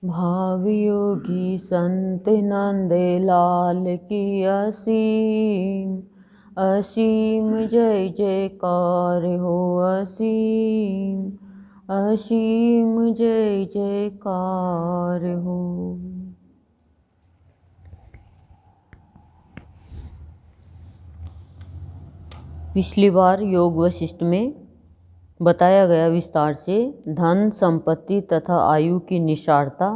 भाव योगी संत नंद लाल की असीम असीम जय जयकार हो, असीम असीम जय जयकार हो। पिछली बार योग वशिष्ठ में बताया गया विस्तार से धन संपत्ति तथा आयु की निसारता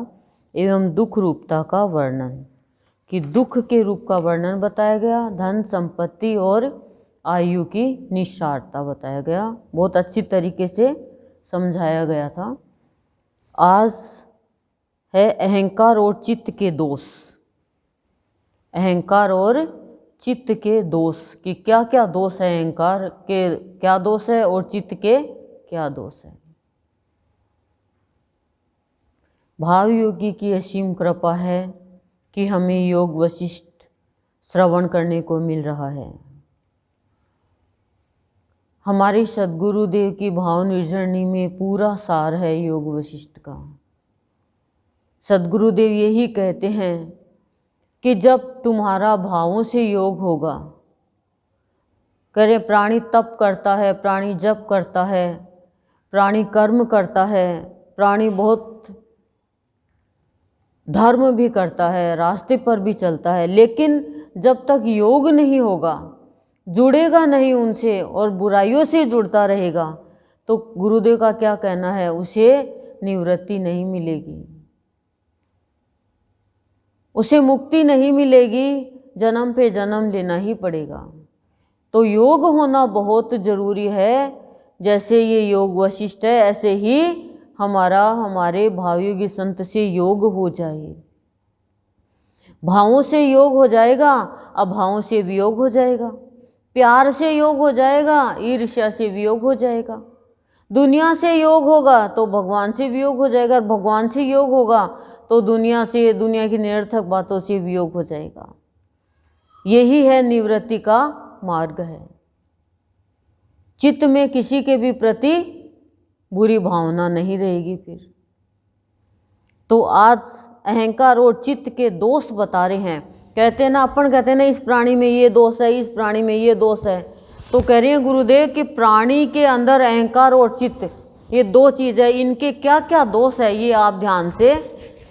एवं दुख रूपता का वर्णन, कि दुख के रूप का वर्णन बताया गया, धन संपत्ति और आयु की निसारता बताया गया। बहुत अच्छी तरीके से समझाया गया था। आज है अहंकार और चित्त के दोष। अहंकार और चित्त के दोष, कि क्या क्या दोष है, अहंकार के क्या दोष है और चित्त के क्या दोष है। भाव योगी की असीम कृपा है कि हमें योग वशिष्ठ श्रवण करने को मिल रहा है। हमारे सद्गुरुदेव की भाव निर्जरणी में पूरा सार है योग वशिष्ठ का। सद्गुरुदेव यही कहते हैं कि जब तुम्हारा भावों से योग होगा, करे प्राणी तप करता है, प्राणी जप करता है, प्राणी कर्म करता है, प्राणी बहुत धर्म भी करता है, रास्ते पर भी चलता है, लेकिन जब तक योग नहीं होगा, जुड़ेगा नहीं उनसे और बुराइयों से जुड़ता रहेगा, तो गुरुदेव का क्या कहना है, उसे निवृत्ति नहीं मिलेगी, उसे मुक्ति नहीं मिलेगी, जन्म पे जन्म लेना ही पड़ेगा। तो योग होना बहुत जरूरी है। जैसे ये योग वशिष्ठ है, ऐसे ही हमारे भावयोगी संत से योग हो जाए। भावों से योग हो जाएगा, अभावों से वियोग हो जाएगा, प्यार से योग हो जाएगा, ईर्ष्या से वियोग हो जाएगा, दुनिया से योग होगा तो भगवान से वियोग हो जाएगा, और भगवान से योग होगा तो दुनिया की निरर्थक बातों से वियोग हो जाएगा। यही है निवृत्ति का मार्ग है। चित्त में किसी के भी प्रति बुरी भावना नहीं रहेगी फिर। तो आज अहंकार और चित्त के दोष बता रहे हैं। कहते हैं ना, अपन कहते हैं ना, इस प्राणी में ये दोष है, इस प्राणी में ये दोष है। तो कह रहे हैं गुरुदेव कि प्राणी के अंदर अहंकार और चित्त, ये दो चीज़ है, इनके क्या क्या दोष है, ये आप ध्यान से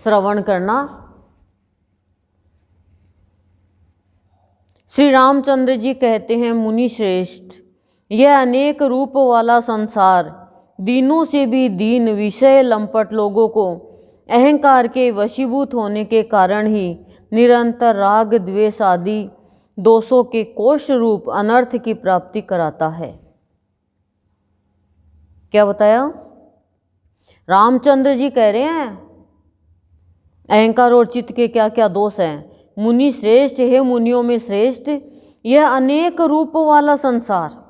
श्रवण करना। श्री रामचंद्र जी कहते हैं, मुनि श्रेष्ठ, यह अनेक रूप वाला संसार दीनों से भी दीन विषय लंपट लोगों को अहंकार के वशीभूत होने के कारण ही निरंतर राग द्वेष आदि दोषों के कोश रूप अनर्थ की प्राप्ति कराता है। क्या बताया? रामचंद्र जी कह रहे हैं अहंकार और चित्त के क्या क्या दोष हैं। मुनि श्रेष्ठ, हे मुनियों में श्रेष्ठ, यह अनेक रूप वाला संसार,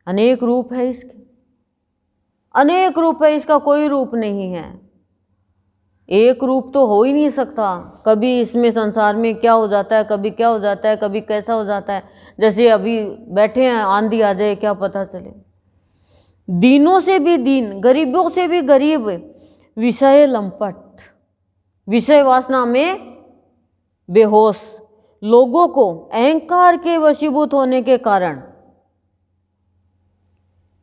अनेक रूप है इसके, अनेक रूप है इसका, कोई रूप नहीं है, एक रूप तो हो ही नहीं सकता। कभी इसमें संसार में क्या हो जाता है, कभी क्या हो जाता है, कभी कैसा हो जाता है। जैसे अभी बैठे हैं, आंधी आ जाए क्या पता चले। दीनों से भी दीन, गरीबों से भी गरीब, विषय लंपट, विषय वासना में बेहोश लोगों को अहंकार के वशीभूत होने के कारण,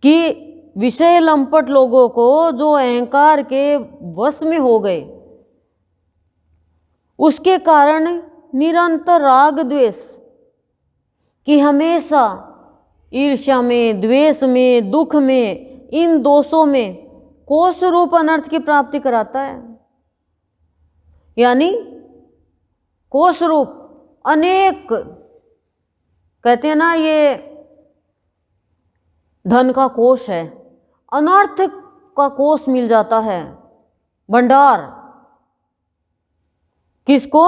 कि विषय लंपट लोगों को जो अहंकार के वश में हो गए, उसके कारण निरंतर राग द्वेष, कि हमेशा ईर्ष्या में, द्वेष में, दुख में, इन दोषों में कोष रूप अनर्थ की प्राप्ति कराता है। यानी कोष रूप अनेक, कहते हैं ना, ये धन का कोष है, अनर्थ का कोष मिल जाता है, भंडार। किसको?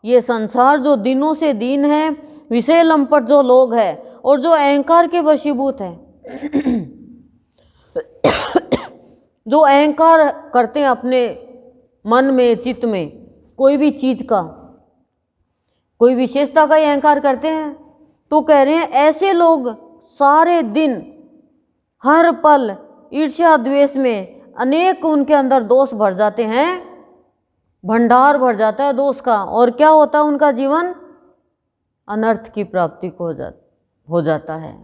ये संसार जो दिनों से दीन है, विषय लंपट जो लोग हैं और जो अहंकार के वशीभूत है, जो अहंकार करते हैं अपने मन में, चित्त में, कोई भी चीज का, कोई विशेषता का ही अहंकार करते हैं। तो कह रहे हैं ऐसे लोग सारे दिन हर पल ईर्ष्या द्वेष में अनेक उनके अंदर दोष भर जाते हैं, भंडार भर जाता है दोष का, और क्या होता है उनका जीवन अनर्थ की प्राप्ति को हो जाता है।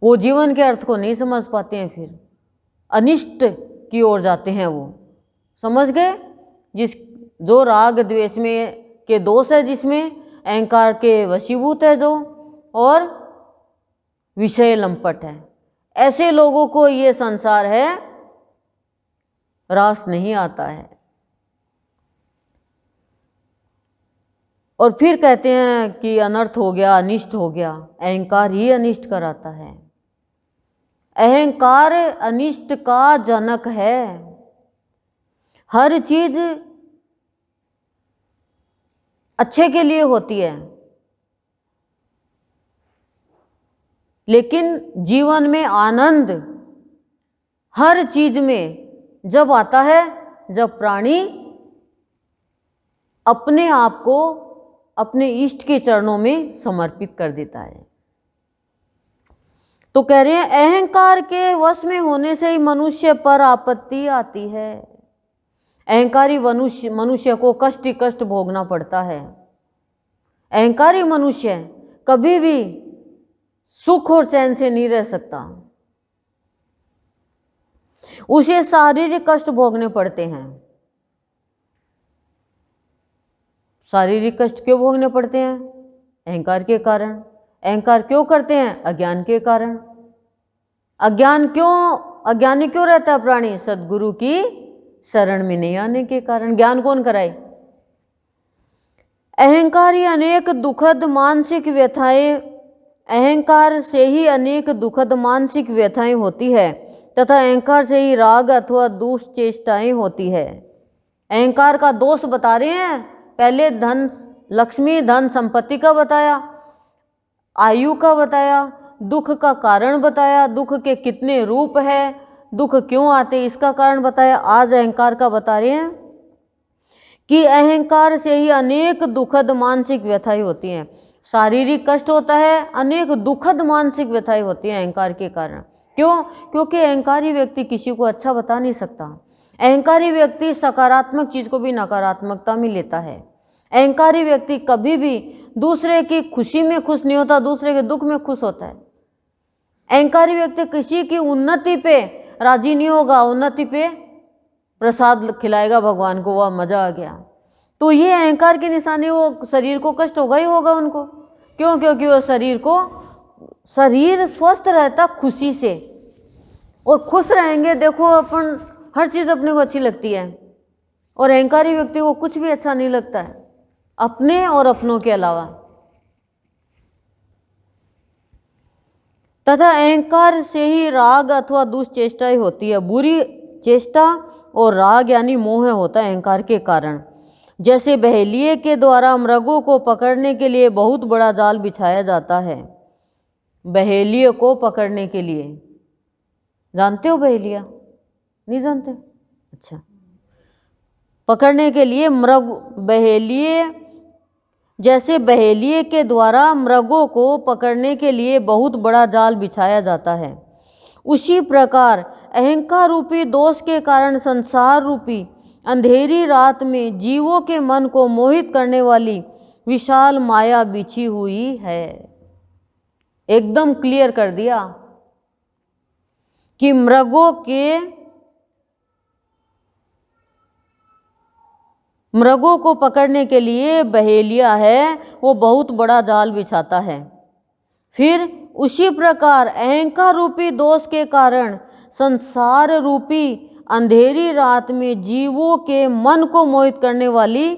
वो जीवन के अर्थ को नहीं समझ पाते हैं, फिर अनिष्ट की ओर जाते हैं। वो समझ गए, जो राग द्वेष में के दोष है, जिसमें अहंकार के वशीभूत है जो, और विषय लंपट है, ऐसे लोगों को ये संसार है रास नहीं आता है। और फिर कहते हैं कि अनर्थ हो गया, अनिष्ट हो गया। अहंकार ही अनिष्ट कराता है। अहंकार अनिष्ट का जनक है। हर चीज अच्छे के लिए होती है, लेकिन जीवन में आनंद हर चीज में जब आता है जब प्राणी अपने आप को अपने इष्ट के चरणों में समर्पित कर देता है। तो कह रहे हैं अहंकार के वश में होने से ही मनुष्य पर आपत्ति आती है। अहंकारी मनुष्य को कष्ट ही कष्ट भोगना पड़ता है। अहंकारी मनुष्य कभी भी सुख और चैन से नहीं रह सकता, उसे शारीरिक कष्ट भोगने पड़ते हैं। शारीरिक कष्ट क्यों भोगने पड़ते हैं? अहंकार के कारण। अहंकार क्यों करते हैं? अज्ञान के कारण। अज्ञानी क्यों रहता है प्राणी? सद्गुरु की शरण में नहीं आने के कारण। ज्ञान कौन कराए? अहंकारी अनेक दुखद मानसिक व्यथाएं, अहंकार से ही अनेक दुखद मानसिक व्यथाएं होती है तथा अहंकार से ही राग अथवा दुष्चेष्टाएं होती है। अहंकार का दोष बता रहे हैं। पहले धन, लक्ष्मी, धन संपत्ति का बताया, आयु का बताया, दुख का कारण बताया, दुख के कितने रूप है, दुख क्यों आते इसका कारण बताया। आज अहंकार का बता रहे हैं कि अहंकार से ही अनेक दुखद मानसिक व्यथाएं होती हैं। शारीरिक कष्ट होता है, अनेक दुखद मानसिक व्यथाएं होती हैं अहंकार के कारण। क्यों? क्योंकि अहंकारी व्यक्ति किसी को अच्छा बता नहीं सकता। अहंकारी व्यक्ति सकारात्मक चीज को भी नकारात्मकता में लेता है। अहंकारी व्यक्ति कभी भी दूसरे की खुशी में खुश नहीं होता, दूसरे के दुख में खुश होता है। अहंकारी व्यक्ति किसी की उन्नति पे राजी नहीं होगा, उन्नति पे प्रसाद खिलाएगा भगवान को, वह मजा आ गया। तो ये अहंकार की निशानी, वो शरीर को कष्ट होगा ही होगा उनको। क्यों? क्योंकि वो शरीर स्वस्थ रहता खुशी से, और खुश रहेंगे। देखो अपन हर चीज अपने को अच्छी लगती है, और अहंकारी व्यक्ति को कुछ भी अच्छा नहीं लगता है अपने और अपनों के अलावा। तथा अहंकार से ही राग अथवा दुष्चेष्टाएं होती है। बुरी चेष्टा और राग यानी मोह होता है अहंकार के कारण। जैसे बहेलिये के द्वारा मृगों को पकड़ने के लिए बहुत बड़ा जाल बिछाया जाता है। बहेलिये को पकड़ने के लिए, जानते हो बहेलिया? नहीं जानते? अच्छा। पकड़ने के लिए जैसे बहेलिये के द्वारा मृगों को पकड़ने के लिए बहुत बड़ा जाल बिछाया जाता है, उसी प्रकार अहंकार रूपी दोष के कारण संसार रूपी अंधेरी रात में जीवों के मन को मोहित करने वाली विशाल माया बिछी हुई है। एकदम क्लियर कर दिया कि मृगों को पकड़ने के लिए बहेलिया है, वो बहुत बड़ा जाल बिछाता है। फिर उसी प्रकार अहंकार रूपी दोष के कारण संसार रूपी अंधेरी रात में जीवों के मन को मोहित करने वाली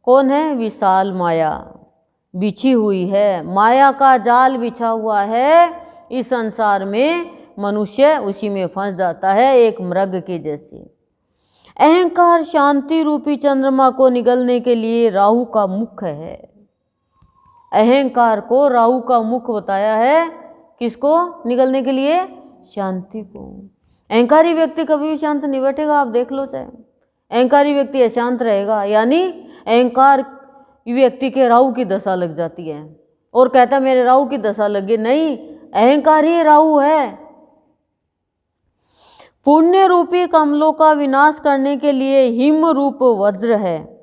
कौन है? विशाल माया बिछी हुई है। माया का जाल बिछा हुआ है इस संसार में, मनुष्य उसी में फंस जाता है एक मृग के जैसे। अहंकार शांति रूपी चंद्रमा को निगलने के लिए राहु का मुख है। अहंकार को राहु का मुख बताया है, किसको निगलने के लिए? शांति को। अहंकारी व्यक्ति कभी भी शांत नहीं बैठेगा, आप देख लो चाहे। अहंकारी व्यक्ति अशांत रहेगा, यानी अहंकार व्यक्ति के राहु की दशा लग जाती है, और कहता मेरे राहु की दशा लगी। नहीं, अहंकार ही राहु है। पुण्य रूपी कमलों का विनाश करने के लिए हिम रूप वज्र है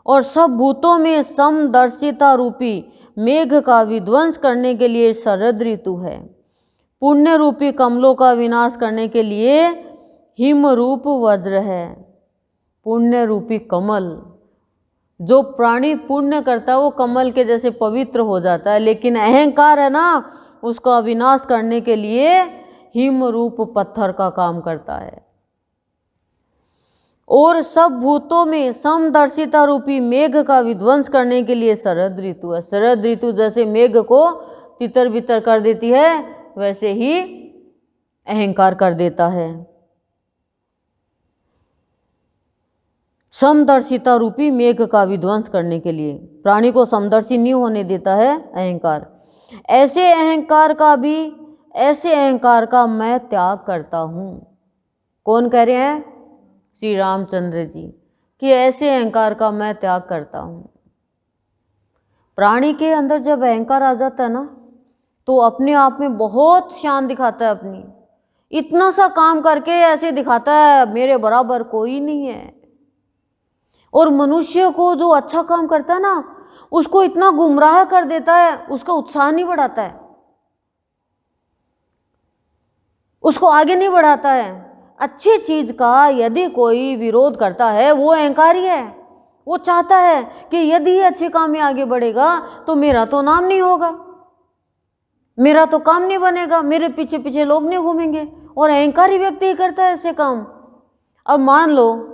और सब भूतों में समदर्शिता रूपी मेघ का विध्वंस करने के लिए शरद ऋतु है। पुण्य रूपी कमलों का विनाश करने के लिए हिम रूप वज्र है। पुण्य रूपी कमल, जो प्राणी पुण्य करता है वो कमल के जैसे पवित्र हो जाता है, लेकिन अहंकार है ना, उसका विनाश करने के लिए हिम रूप पत्थर का काम करता है। और सब भूतों में समदर्शिता रूपी मेघ का विध्वंस करने के लिए शरद ऋतु है। शरद ऋतु जैसे मेघ को तितर बितर कर देती है, वैसे ही अहंकार कर देता है। समदर्शिता रूपी मेघ का विध्वंस करने के लिए प्राणी को समदर्शी नहीं होने देता है अहंकार। ऐसे अहंकार का मैं त्याग करता हूँ। कौन कह रहे हैं? श्री रामचंद्र जी, कि ऐसे अहंकार का मैं त्याग करता हूँ। प्राणी के अंदर जब अहंकार आ जाता है ना, तो अपने आप में बहुत शान दिखाता है अपनी, इतना सा काम करके ऐसे दिखाता है मेरे बराबर कोई नहीं है। और मनुष्य को जो अच्छा काम करता है ना, उसको इतना गुमराह कर देता है, उसका उत्साह नहीं बढ़ाता है, उसको आगे नहीं बढ़ाता है। अच्छी चीज का यदि कोई विरोध करता है वो अहंकारी है। वो चाहता है कि यदि ये अच्छे काम में आगे बढ़ेगा तो मेरा तो नाम नहीं होगा, मेरा तो काम नहीं बनेगा, मेरे पीछे पीछे लोग नहीं घूमेंगे। और अहंकारी व्यक्ति ही करता है ऐसे काम। अब मान लो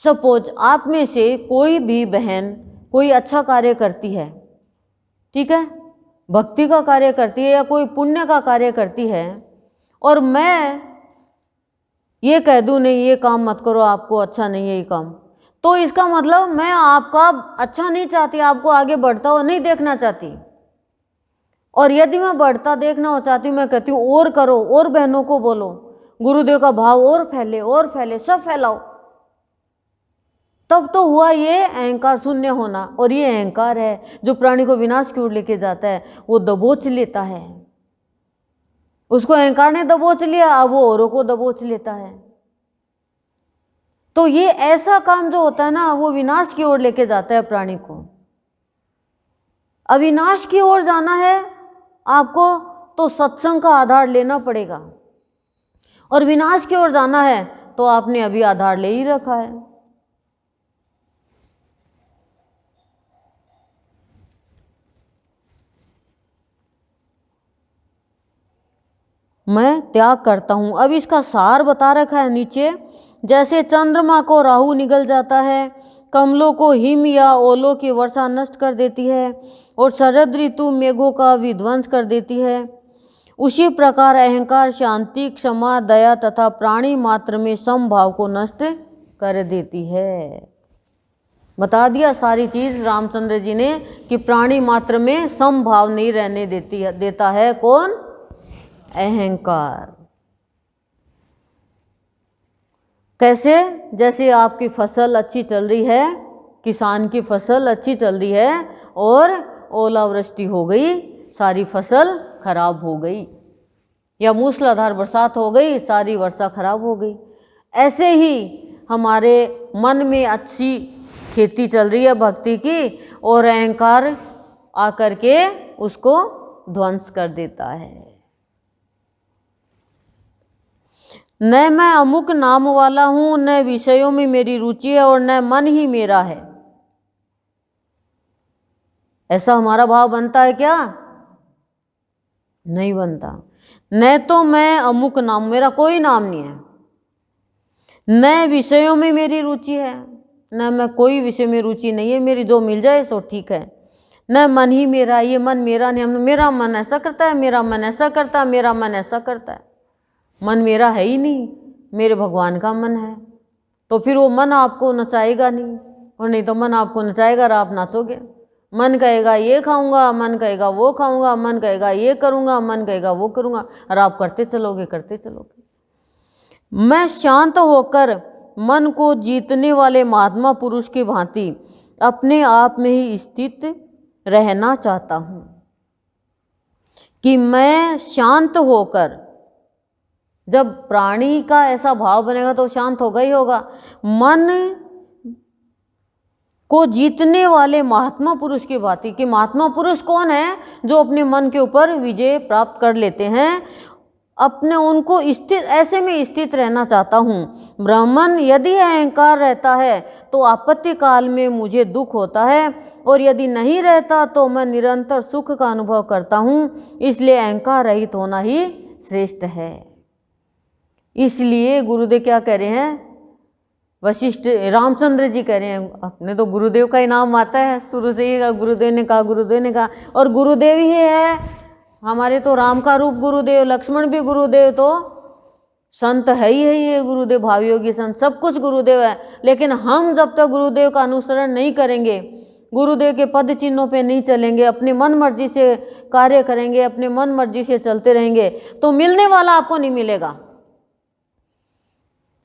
सपोज आप में से कोई भी बहन कोई अच्छा कार्य करती है, ठीक है, भक्ति का कार्य करती है या कोई पुण्य का कार्य करती है, और मैं ये कह दूं नहीं ये काम मत करो, आपको अच्छा नहीं है ये काम, तो इसका मतलब मैं आपका अच्छा नहीं चाहती, आपको आगे बढ़ता हुआ नहीं देखना चाहती। और यदि मैं बढ़ता देखना हो चाहती हूँ, मैं कहती हूँ और करो, और बहनों को बोलो, गुरुदेव का भाव और फैले, सब फैलाओ, तब तो हुआ ये अहंकार शून्य होना। और ये अहंकार है जो प्राणी को विनाश की ओर लेके जाता है, वो दबोच लेता है। उसको अहंकार ने दबोच लिया, अब वो औरों को दबोच लेता है। तो ये ऐसा काम जो होता है ना, वो विनाश की ओर लेके जाता है प्राणी को। अविनाश की ओर जाना है आपको तो सत्संग का आधार लेना पड़ेगा, और विनाश की ओर जाना है तो आपने अभी आधार ले ही रखा है। मैं त्याग करता हूँ। अब इसका सार बता रखा है नीचे। जैसे चंद्रमा को राहु निगल जाता है, कमलों को हिम या ओलों की वर्षा नष्ट कर देती है, और शरद ऋतु मेघों का विध्वंस कर देती है, उसी प्रकार अहंकार शांति, क्षमा, दया तथा प्राणी मात्र में समभाव को नष्ट कर देती है। बता दिया सारी चीज रामचंद्र जी ने कि प्राणी मात्र में समभाव नहीं रहने देता है। कौन? अहंकार। कैसे? जैसे आपकी फसल अच्छी चल रही है, किसान की फसल अच्छी चल रही है और ओलावृष्टि हो गई, सारी फसल खराब हो गई, या मूसलाधार बरसात हो गई, सारी वर्षा खराब हो गई। ऐसे ही हमारे मन में अच्छी खेती चल रही है भक्ति की, और अहंकार आकर के उसको ध्वंस कर देता है। न मैं अमुक नाम वाला हूं, न विषयों में मेरी रुचि है, और न मन ही मेरा है। ऐसा हमारा भाव बनता है क्या? नहीं बनता। न तो मैं अमुक नाम, मेरा कोई नाम नहीं है, न विषयों में मेरी रुचि है, न मैं कोई विषय में रुचि नहीं है, मेरी जो मिल जाए सो ठीक है। न मन ही मेरा, ये मन मेरा नहीं, मेरा मन ऐसा करता है, मेरा मन ऐसा करता है, मेरा मन ऐसा करता है। मन मेरा है ही नहीं, मेरे भगवान का मन है। तो फिर वो मन आपको नचाएगा नहीं, और नहीं तो मन आपको नचाएगा और आप नाचोगे। मन कहेगा ये खाऊंगा, मन कहेगा वो खाऊंगा, मन कहेगा ये करूंगा, मन कहेगा वो करूंगा, और आप करते चलोगे। मैं शांत होकर मन को जीतने वाले महात्मा पुरुष की भांति अपने आप में ही स्थित रहना चाहता हूं, कि मैं शांत होकर जब प्राणी का ऐसा भाव बनेगा तो शांत होगा ही होगा। मन को जीतने वाले महात्मा पुरुष की बात है कि महात्मा पुरुष कौन है? जो अपने मन के ऊपर विजय प्राप्त कर लेते हैं, अपने उनको स्थित, ऐसे में स्थित रहना चाहता हूँ। ब्राह्मण यदि अहंकार रहता है तो आपत्ति काल में मुझे दुख होता है, और यदि नहीं रहता तो मैं निरंतर सुख का अनुभव करता हूँ। इसलिए अहंकार रहित होना ही श्रेष्ठ है। इसलिए गुरुदेव क्या कह रहे हैं? वशिष्ठ रामचंद्र जी कह रहे हैं, अपने तो गुरुदेव का ही नाम आता है शुरू से ही, गुरुदेव ने कहा, गुरुदेव ने कहा, और गुरुदेव ही है हमारे। तो राम का रूप गुरुदेव, लक्ष्मण भी गुरुदेव, तो संत है ही है गुरुदेव, भावी योगी संत, सब कुछ गुरुदेव है। लेकिन हम जब तक गुरुदेव का अनुसरण नहीं करेंगे, गुरुदेव के पद चिन्हों पे नहीं चलेंगे, अपनी मन मर्जी से कार्य करेंगे, अपने मन मर्जी से चलते रहेंगे, तो मिलने वाला आपको नहीं मिलेगा,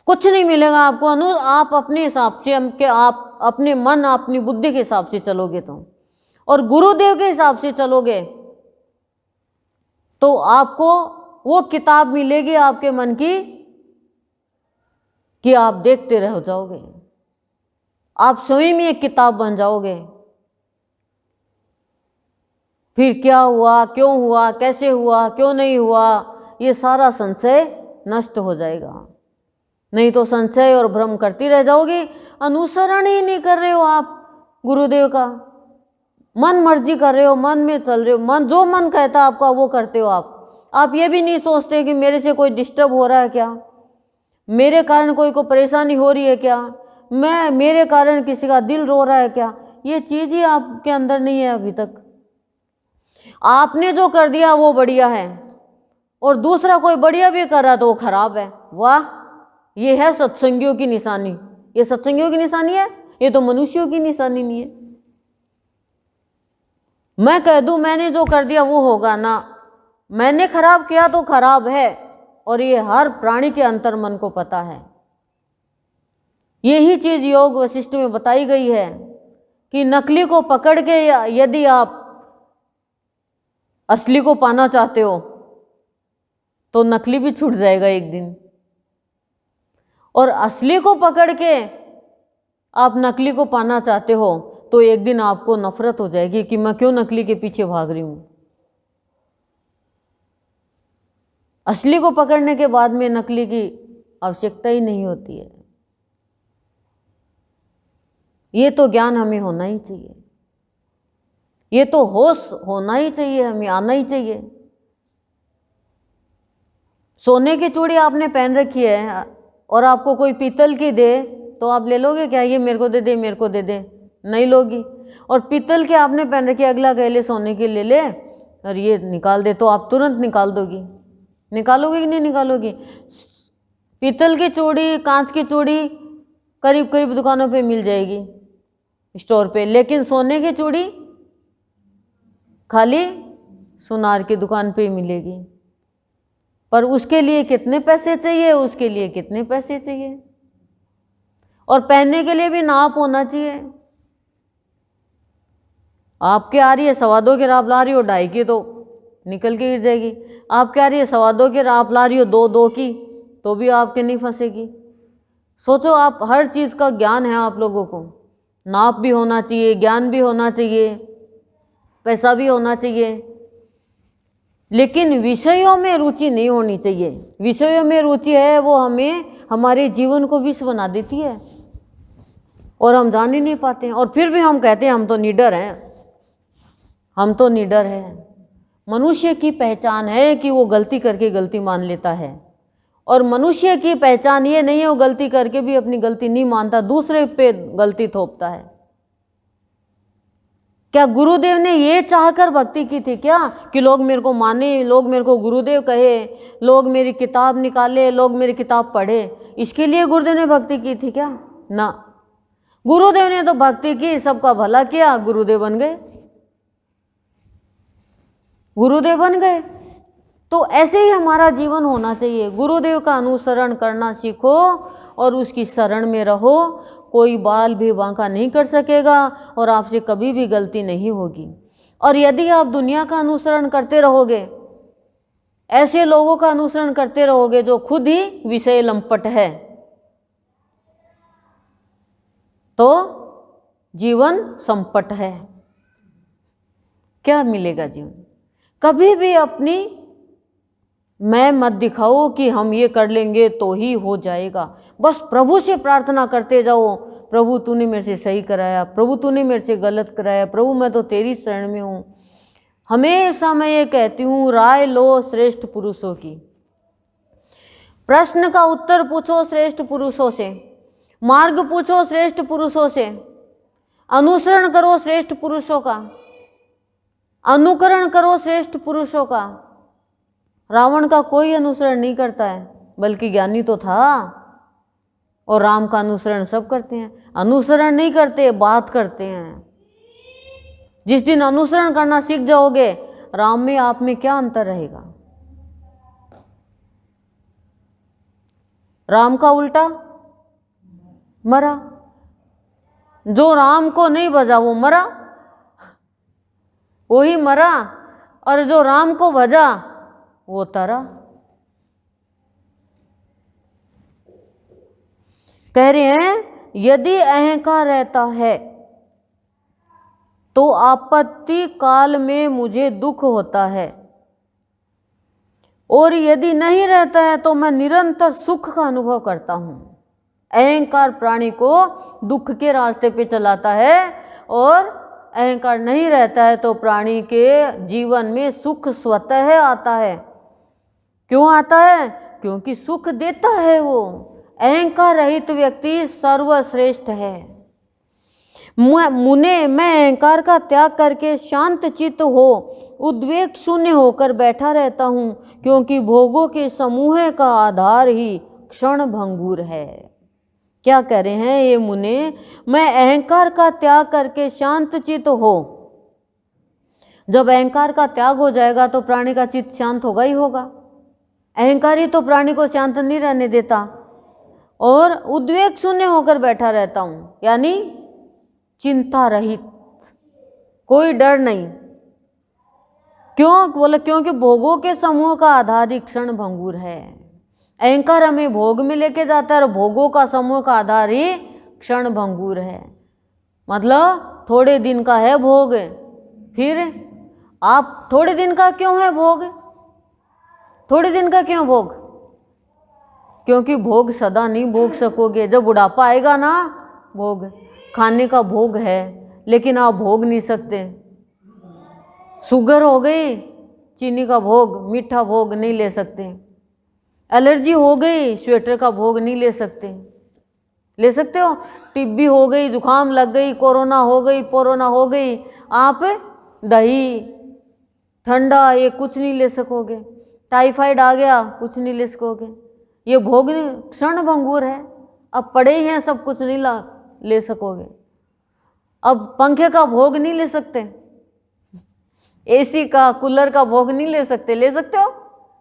कुछ नहीं मिलेगा आपको। आप अपने हिसाब से, आप अपने मन, अपनी बुद्धि के हिसाब से चलोगे तो, और गुरुदेव के हिसाब से चलोगे तो आपको वो किताब मिलेगी आपके मन की कि आप देखते रह जाओगे, आप स्वयं ही एक किताब बन जाओगे। फिर क्या हुआ, क्यों हुआ, कैसे हुआ, क्यों नहीं हुआ, ये सारा संशय नष्ट हो जाएगा। नहीं तो संशय और भ्रम करती रह जाओगी, अनुसरण ही नहीं कर रहे हो आप गुरुदेव का, मन मर्जी कर रहे हो, मन में चल रहे हो, मन जो मन कहता आपका वो करते हो आप ये भी नहीं सोचते कि मेरे से कोई डिस्टर्ब हो रहा है क्या, मेरे कारण कोई को परेशानी हो रही है क्या, मेरे कारण किसी का दिल रो रहा है क्या। ये चीज़ ही आपके अंदर नहीं है अभी तक। आपने जो कर दिया वो बढ़िया है, और दूसरा कोई बढ़िया भी कर रहा तो वो खराब है। वाह, ये है सत्संगियों की निशानी। ये सत्संगियों की निशानी है, ये तो मनुष्यों की निशानी नहीं है। मैं कह दूं मैंने जो कर दिया वो होगा ना, मैंने खराब किया तो खराब है, और ये हर प्राणी के अंतर मन को पता है। यही चीज योग वशिष्ठ में बताई गई है कि नकली को पकड़ के यदि आप असली को पाना चाहते हो तो नकली भी छूट जाएगा एक दिन, और असली को पकड़ के आप नकली को पाना चाहते हो तो एक दिन आपको नफरत हो जाएगी कि मैं क्यों नकली के पीछे भाग रही हूं। असली को पकड़ने के बाद में नकली की आवश्यकता ही नहीं होती है। ये तो ज्ञान हमें होना ही चाहिए, ये तो होश होना ही चाहिए, हमें आना ही चाहिए। सोने की चूड़ी आपने पहन रखी है और आपको कोई पीतल की दे तो आप ले लोगे क्या? ये मेरे को दे दे, मेरे को दे दे, नहीं लोगी। और पीतल के आपने पहन रखी, अगला कह ले सोने की ले ले और ये निकाल दे तो आप तुरंत निकाल दोगी, निकालोगे कि नहीं निकालोगी? पीतल की चूड़ी, कांच की चूड़ी करीब करीब दुकानों पे मिल जाएगी, स्टोर पे, लेकिन सोने की चूड़ी खाली सुनार की दुकान पे ही मिलेगी। पर उसके लिए कितने पैसे चाहिए, उसके लिए कितने पैसे चाहिए, और पहनने के लिए भी नाप होना चाहिए। आपके आ रही है 2.25 की, आप ला रही हो 2.5 की तो निकल के गिर जाएगी। आपके आ रही है 2.25 की, आप ला रही हो 2 की तो भी आपके नहीं फंसेगी। सोचो, आप हर चीज़ का ज्ञान है आप लोगों को, नाप भी होना चाहिए, ज्ञान भी होना चाहिए, पैसा भी होना चाहिए, लेकिन विषयों में रुचि नहीं होनी चाहिए। विषयों में रुचि है वो हमें, हमारे जीवन को विष बना देती है और हम जान ही नहीं पाते हैं। और फिर भी हम कहते हैं हम तो निडर हैं, हम तो निडर हैं। मनुष्य की पहचान है कि वो गलती करके गलती मान लेता है, और मनुष्य की पहचान ये नहीं है वो गलती करके भी अपनी गलती नहीं मानता, दूसरे पे गलती थोपता है। क्या गुरुदेव ने ये चाहकर भक्ति की थी क्या कि लोग मेरे को माने, लोग मेरे को गुरुदेव कहे, लोग मेरी किताब निकाले, लोग मेरी किताब पढ़े? इसके लिए गुरुदेव ने भक्ति की थी क्या? ना, गुरुदेव ने तो भक्ति की, सबका भला किया, गुरुदेव बन गए, गुरुदेव बन गए। तो ऐसे ही हमारा जीवन होना चाहिए। गुरुदेव का अनुसरण करना सीखो और उसकी शरण में रहो। कोई बाल भी बांका नहीं कर सकेगा और आपसे कभी भी गलती नहीं होगी। और यदि आप दुनिया का अनुसरण करते रहोगे, ऐसे लोगों का अनुसरण करते रहोगे जो खुद ही विषय लंपट है, तो जीवन संपट है। क्या मिलेगा जीवन? कभी भी अपनी मैं मत दिखाओ कि हम ये कर लेंगे तो ही हो जाएगा। बस प्रभु से प्रार्थना करते जाओ, प्रभु तूने मेरे से सही कराया, प्रभु तूने मेरे से गलत कराया, प्रभु मैं तो तेरी शरण में हूँ। हमेशा मैं ये कहती हूँ, राय लो श्रेष्ठ पुरुषों की, प्रश्न का उत्तर पूछो श्रेष्ठ पुरुषों से, मार्ग पूछो श्रेष्ठ पुरुषों से, अनुसरण करो श्रेष्ठ पुरुषों का, अनुकरण करो श्रेष्ठ पुरुषों का। रावण का कोई अनुसरण नहीं करता है, बल्कि ज्ञानी तो था, और राम का अनुसरण सब करते हैं। अनुसरण नहीं करते, बात करते हैं। जिस दिन अनुसरण करना सीख जाओगे, राम में आप में क्या अंतर रहेगा? राम का उल्टा मरा, जो राम को नहीं भजा वो मरा, वही मरा, और जो राम को भजा वो तरा। कह रहे हैं यदि अहंकार रहता है तो आपत्ति काल में मुझे दुख होता है, और यदि नहीं रहता है तो मैं निरंतर सुख का अनुभव करता हूं। अहंकार प्राणी को दुख के रास्ते पे चलाता है, और अहंकार नहीं रहता है तो प्राणी के जीवन में सुख स्वतः आता है। क्यों आता है? क्योंकि सुख देता है वो। अहंकार रहित व्यक्ति सर्वश्रेष्ठ है। मुने मैं अहंकार का त्याग करके शांत चित्त हो उद्वेग शून्य होकर बैठा रहता हूँ, क्योंकि भोगों के समूह का आधार ही क्षण भंगुर है। क्या कह रहे हैं ये मुने? मैं अहंकार का त्याग करके शांत चित्त हो। जब अहंकार का त्याग हो जाएगा तो प्राणी का चित्त शांत होगा ही होगा। अहंकार ही तो प्राणी को शांत नहीं रहने देता। और उद्वेग शून्य होकर बैठा रहता हूँ, यानी चिंता रहित, कोई डर नहीं। क्यों बोले? क्योंकि भोगों के समूह का आधार ही क्षण भंगुर है। अहंकार हमें भोग में लेके जाता है, और भोगों का समूह का आधार ही क्षण भंगुर है। मतलब थोड़े दिन का है भोग। फिर आप थोड़े दिन का क्यों है भोग? थोड़े दिन का क्यों भोग? क्योंकि भोग सदा नहीं भोग सकोगे। जब बुढ़ापा आएगा ना, भोग खाने का भोग है, लेकिन आप भोग नहीं सकते। शुगर हो गई, चीनी का भोग, मीठा भोग नहीं ले सकते। एलर्जी हो गई, स्वेटर का भोग नहीं ले सकते। ले सकते हो? टीबी हो गई, जुकाम लग गई, कोरोना हो गई, कोरोना हो गई, आप दही ठंडा ये कुछ नहीं ले सकोगे। टाइफाइड आ गया, कुछ नहीं ले सकोगे। ये भोग क्षण भंगुर है। अब पड़े ही हैं, सब कुछ नहीं ले सकोगे। अब पंखे का भोग नहीं ले सकते, एसी का, कूलर का भोग नहीं ले सकते। ले सकते हो?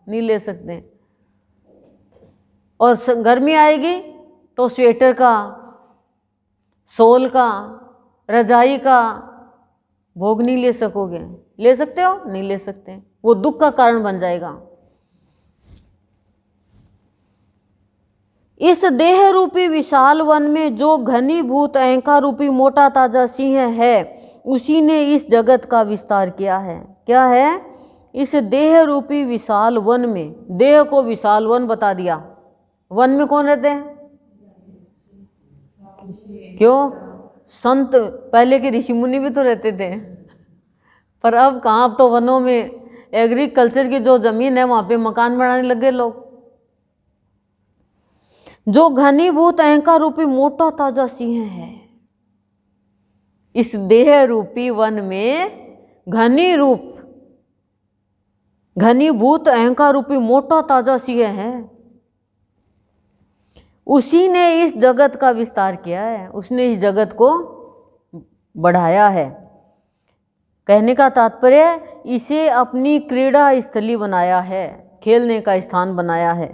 नहीं ले सकते। और गर्मी आएगी तो स्वेटर का, सोल का, रजाई का भोग नहीं ले सकोगे। ले सकते हो? नहीं ले सकते। वो दुख का कारण बन जाएगा। इस देह रूपी विशाल वन में जो घनीभूत अहंकार रूपी मोटा ताजा सिंह है, उसी ने इस जगत का विस्तार किया है। क्या है? इस देह रूपी विशाल वन में, देह को विशाल वन बता दिया। वन में कौन रहते हैं? क्यों? संत, पहले के ऋषि मुनि भी तो रहते थे, पर अब कहाँ? अब तो वनों में एग्रीकल्चर की जो जमीन है वहां पे मकान बनाने लगे लोग। जो घनीभूत अहंकार रूपी मोटा ताजा सिंह है, इस देह रूपी वन में घनीभूत अहंकार रूपी मोटा ताजा सिंह है, उसी ने इस जगत का विस्तार किया है। उसने इस जगत को बढ़ाया है। कहने का तात्पर्य, इसे अपनी क्रीड़ा स्थली बनाया है, खेलने का स्थान बनाया है।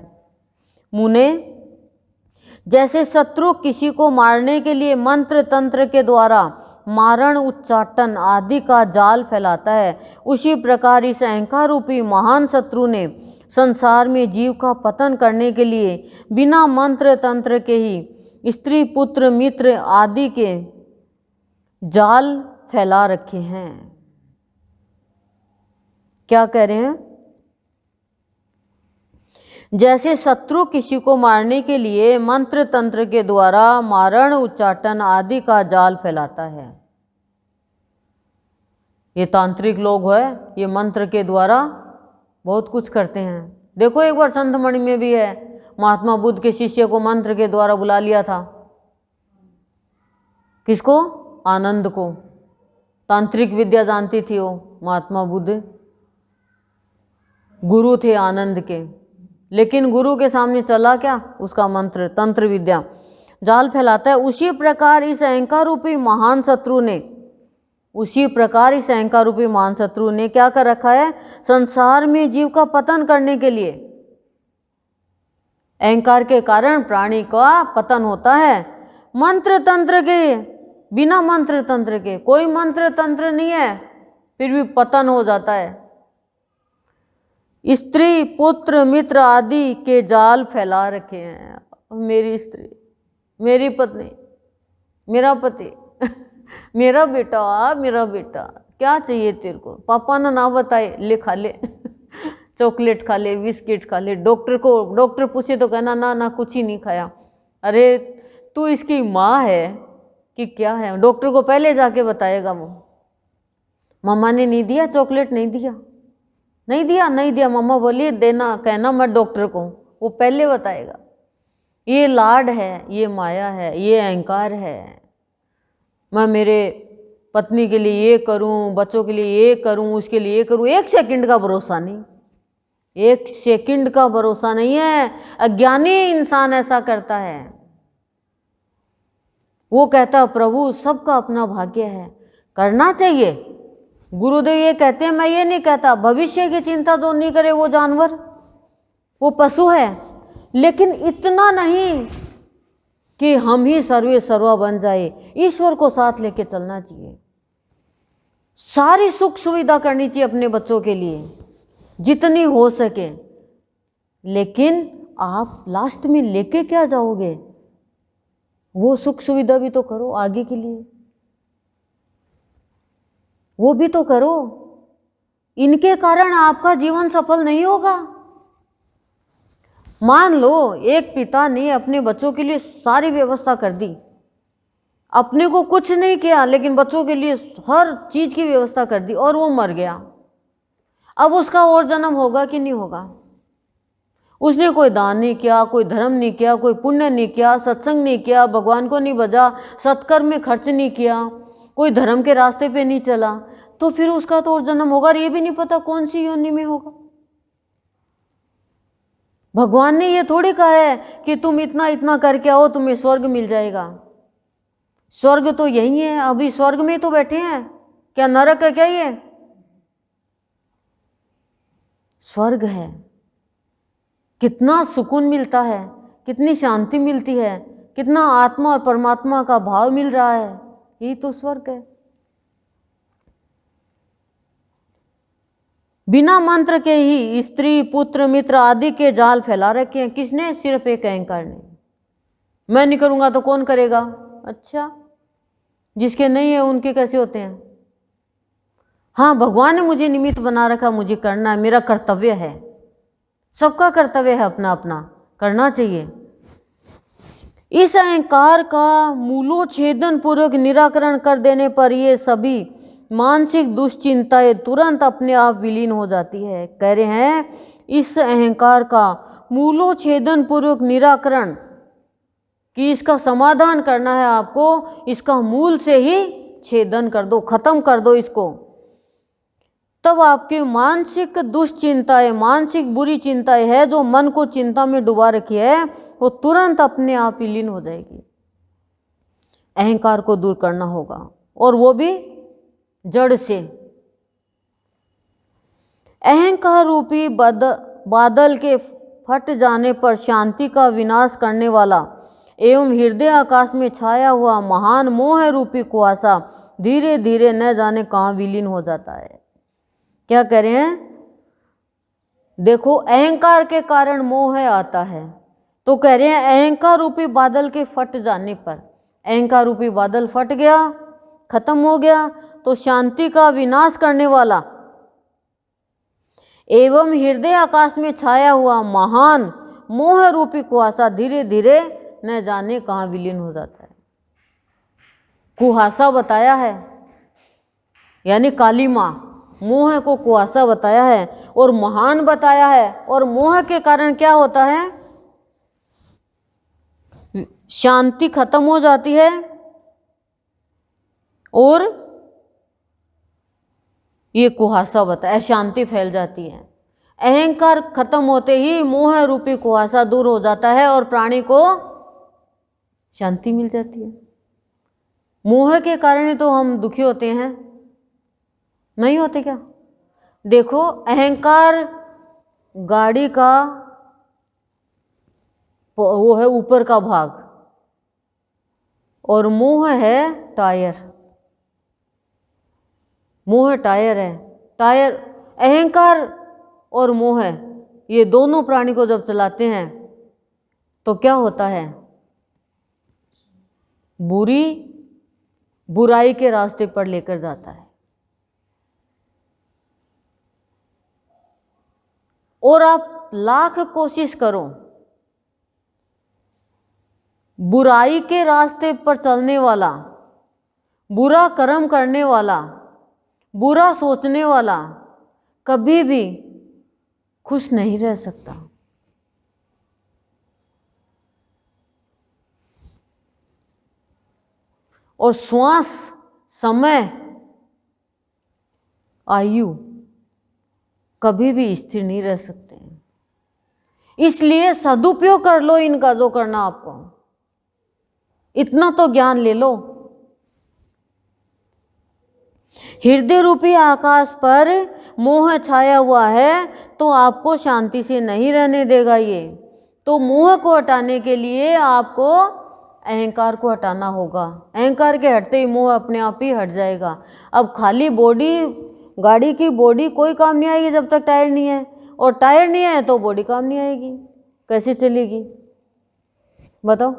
मुने, जैसे शत्रु किसी को मारने के लिए मंत्र तंत्र के द्वारा मारण उच्चाटन आदि का जाल फैलाता है, उसी प्रकार इस अहंकार रूपी महान शत्रु ने संसार में जीव का पतन करने के लिए बिना मंत्र तंत्र के ही स्त्री पुत्र मित्र आदि के जाल फैला रखे हैं। क्या कह रहे हैं? जैसे शत्रु किसी को मारने के लिए मंत्र तंत्र के द्वारा मारण उच्चाटन आदि का जाल फैलाता है। ये तांत्रिक लोग है, ये मंत्र के द्वारा बहुत कुछ करते हैं। देखो एक बार संत मणि में भी है, महात्मा बुद्ध के शिष्य को मंत्र के द्वारा बुला लिया था। किसको? आनंद को। तांत्रिक विद्या जानती थी वो महात्मा बुद्ध, गुरु थे आनंद के, लेकिन गुरु के सामने चला क्या? उसका मंत्र तंत्र विद्या जाल फैलाता है। उसी प्रकार इस अहंकार रूपी महान शत्रु ने क्या कर रखा है? संसार में जीव का पतन करने के लिए, अहंकार के कारण प्राणी का पतन होता है। मंत्र तंत्र के, बिना मंत्र तंत्र के, कोई मंत्र तंत्र नहीं है, फिर भी पतन हो जाता है। स्त्री पुत्र मित्र आदि के जाल फैला रखे हैं। मेरी स्त्री, मेरी पत्नी, मेरा पति मेरा बेटा, मेरा बेटा, क्या चाहिए तेरे को? पापा ने ना बताए, ले खा ले चॉकलेट खा ले, बिस्किट खा ले। डॉक्टर पूछे तो कहना ना ना कुछ ही नहीं खाया। अरे तू इसकी माँ है कि क्या है? डॉक्टर को पहले जाके बताएगा वो। मम्मा ने नहीं दिया चॉकलेट, नहीं दिया मम्मा बोली देना, कहना मत डॉक्टर को, वो पहले बताएगा। ये लाड है, ये माया है, ये अहंकार है। मैं मेरे पत्नी के लिए ये करूं, बच्चों के लिए ये करूं, उसके लिए ये करूं, एक सेकंड का भरोसा नहीं, एक सेकंड का भरोसा नहीं है। अज्ञानी इंसान ऐसा करता है। वो कहता प्रभु सबका अपना भाग्य है, करना चाहिए। गुरुदेव ये कहते हैं, मैं ये नहीं कहता। भविष्य की चिंता जो नहीं करे वो जानवर, वो पशु है, लेकिन इतना नहीं कि हम ही सर्वे सर्वा बन जाए। ईश्वर को साथ लेके चलना चाहिए। सारी सुख सुविधा करनी चाहिए अपने बच्चों के लिए जितनी हो सके, लेकिन आप लास्ट में लेके क्या जाओगे? वो सुख सुविधा भी तो करो आगे के लिए, वो भी तो करो। इनके कारण आपका जीवन सफल नहीं होगा। मान लो एक पिता ने अपने बच्चों के लिए सारी व्यवस्था कर दी, अपने को कुछ नहीं किया, लेकिन बच्चों के लिए हर चीज की व्यवस्था कर दी और वो मर गया। अब उसका और जन्म होगा कि नहीं होगा? उसने कोई दान नहीं किया, कोई धर्म नहीं किया, कोई पुण्य नहीं किया, सत्संग नहीं किया, भगवान को नहीं भजा, सत्कर्म में खर्च नहीं किया, कोई धर्म के रास्ते पे नहीं चला, तो फिर उसका तो और जन्म होगा और ये भी नहीं पता कौन सी योनि में होगा। भगवान ने ये थोड़ी कहा है कि तुम इतना इतना करके आओ तुम्हें स्वर्ग मिल जाएगा। स्वर्ग तो यही है, अभी स्वर्ग में तो बैठे हैं, क्या नरक है क्या? ये स्वर्ग है। कितना सुकून मिलता है, कितनी शांति मिलती है, कितना आत्मा और परमात्मा का भाव मिल रहा है, यही तो स्वर्ग है। बिना मंत्र के ही स्त्री पुत्र मित्र आदि के जाल फैला रखे हैं। किसने? सिर्फ एक अहंकार ने। मैं नहीं करूंगा तो कौन करेगा? अच्छा, जिसके नहीं है उनके कैसे होते हैं? हाँ, भगवान ने मुझे निमित्त बना रखा, मुझे करना है, मेरा कर्तव्य है। सबका कर्तव्य है अपना अपना, करना चाहिए। इस अहंकार का मूलोच्छेदन पूर्वक निराकरण कर देने पर ये सभी मानसिक दुश्चिंताएं तुरंत अपने आप विलीन हो जाती है। कह रहे हैं इस अहंकार का मूलोच्छेदन पूर्वक निराकरण, कि इसका समाधान करना है आपको, इसका मूल से ही छेदन कर दो, खत्म कर दो इसको। तब आपकी मानसिक दुश्चिंताएं, मानसिक बुरी चिंताएं है जो मन को चिंता में डुबा रखी है, वो तुरंत अपने आप विलीन हो जाएगी। अहंकार को दूर करना होगा, और वो भी जड़ से। अहंकार रूपी बादल के फट जाने पर शांति का विनाश करने वाला एवं हृदय आकाश में छाया हुआ महान मोह रूपी कुआसा धीरे धीरे न जाने कहाँ विलीन हो जाता है। क्या कह रहे हैं? देखो अहंकार के कारण मोह आता है, तो कह रहे हैं अहंकार रूपी बादल के फट जाने पर, अहंकार रूपी बादल फट गया, खत्म हो गया, तो शांति का विनाश करने वाला एवं हृदय आकाश में छाया हुआ महान मोह रूपी कुहासा धीरे धीरे न जाने कहाँ विलीन हो जाता है। कुहासा बताया है, यानी काली माँ मोह को कुहासा बताया है और महान बताया है। और मोह के कारण क्या होता है, शांति खत्म हो जाती है और ये कुहासा बताया, शांति फैल जाती है। अहंकार खत्म होते ही मोह रूपी कुहासा दूर हो जाता है और प्राणी को शांति मिल जाती है। मोह के कारण ही तो हम दुखी होते हैं, नहीं होते क्या? देखो अहंकार गाड़ी का वो है ऊपर का भाग और मोह है टायर, मोह टायर है। टायर अहंकार और मोह ये दोनों प्राणी को जब चलाते हैं तो क्या होता है, बुराई के रास्ते पर लेकर जाता है। और आप लाख कोशिश करो, बुराई के रास्ते पर चलने वाला, बुरा कर्म करने वाला, बुरा सोचने वाला कभी भी खुश नहीं रह सकता। और श्वास, समय, आयु कभी भी स्थिर नहीं रह सकते हैं। इसलिए सदुपयोग कर लो इनका, जो करना आपको, इतना तो ज्ञान ले लो। हृदय रूपी आकाश पर मोह छाया हुआ है तो आपको शांति से नहीं रहने देगा ये। तो मोह को हटाने के लिए आपको अहंकार को हटाना होगा। अहंकार के हटते ही मोह अपने आप ही हट जाएगा। अब खाली बॉडी, गाड़ी की बॉडी कोई काम नहीं आएगी जब तक टायर नहीं है, और टायर नहीं है तो बॉडी काम नहीं आएगी, कैसे चलेगी बताओ?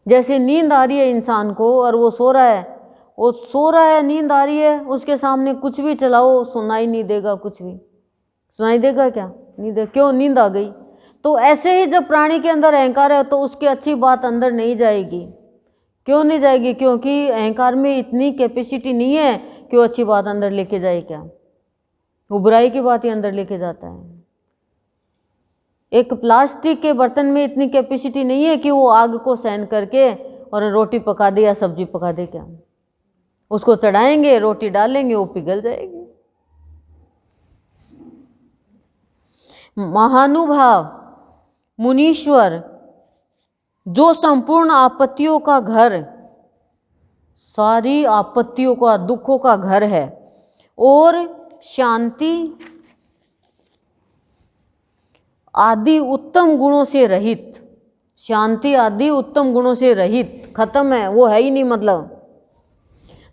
जैसे नींद आ रही है इंसान को और वो सो रहा है, नींद आ रही है, उसके सामने कुछ भी चलाओ सुनाई नहीं देगा, कुछ भी सुनाई देगा क्या? नहीं देगा। क्यों? नींद आ गई। तो ऐसे ही जब प्राणी के अंदर अहंकार है तो उसकी अच्छी बात अंदर नहीं जाएगी। क्यों नहीं जाएगी? क्योंकि अहंकार में इतनी कैपेसिटी नहीं है कि वो अच्छी बात अंदर लेके जाए। क्या वो बुराई की बात ही अंदर लेके जाता है। एक प्लास्टिक के बर्तन में इतनी कैपेसिटी नहीं है कि वो आग को सहन करके और रोटी पका दे या सब्जी पका दे। क्या उसको चढ़ाएंगे, रोटी डालेंगे, वो पिघल जाएगी। महानुभाव मुनीश्वर जो संपूर्ण आपत्तियों का घर, सारी आपत्तियों का, दुखों का घर है, और शांति आदि उत्तम गुणों से रहित, शांति आदि उत्तम गुणों से रहित, खत्म है, वो है ही नहीं मतलब,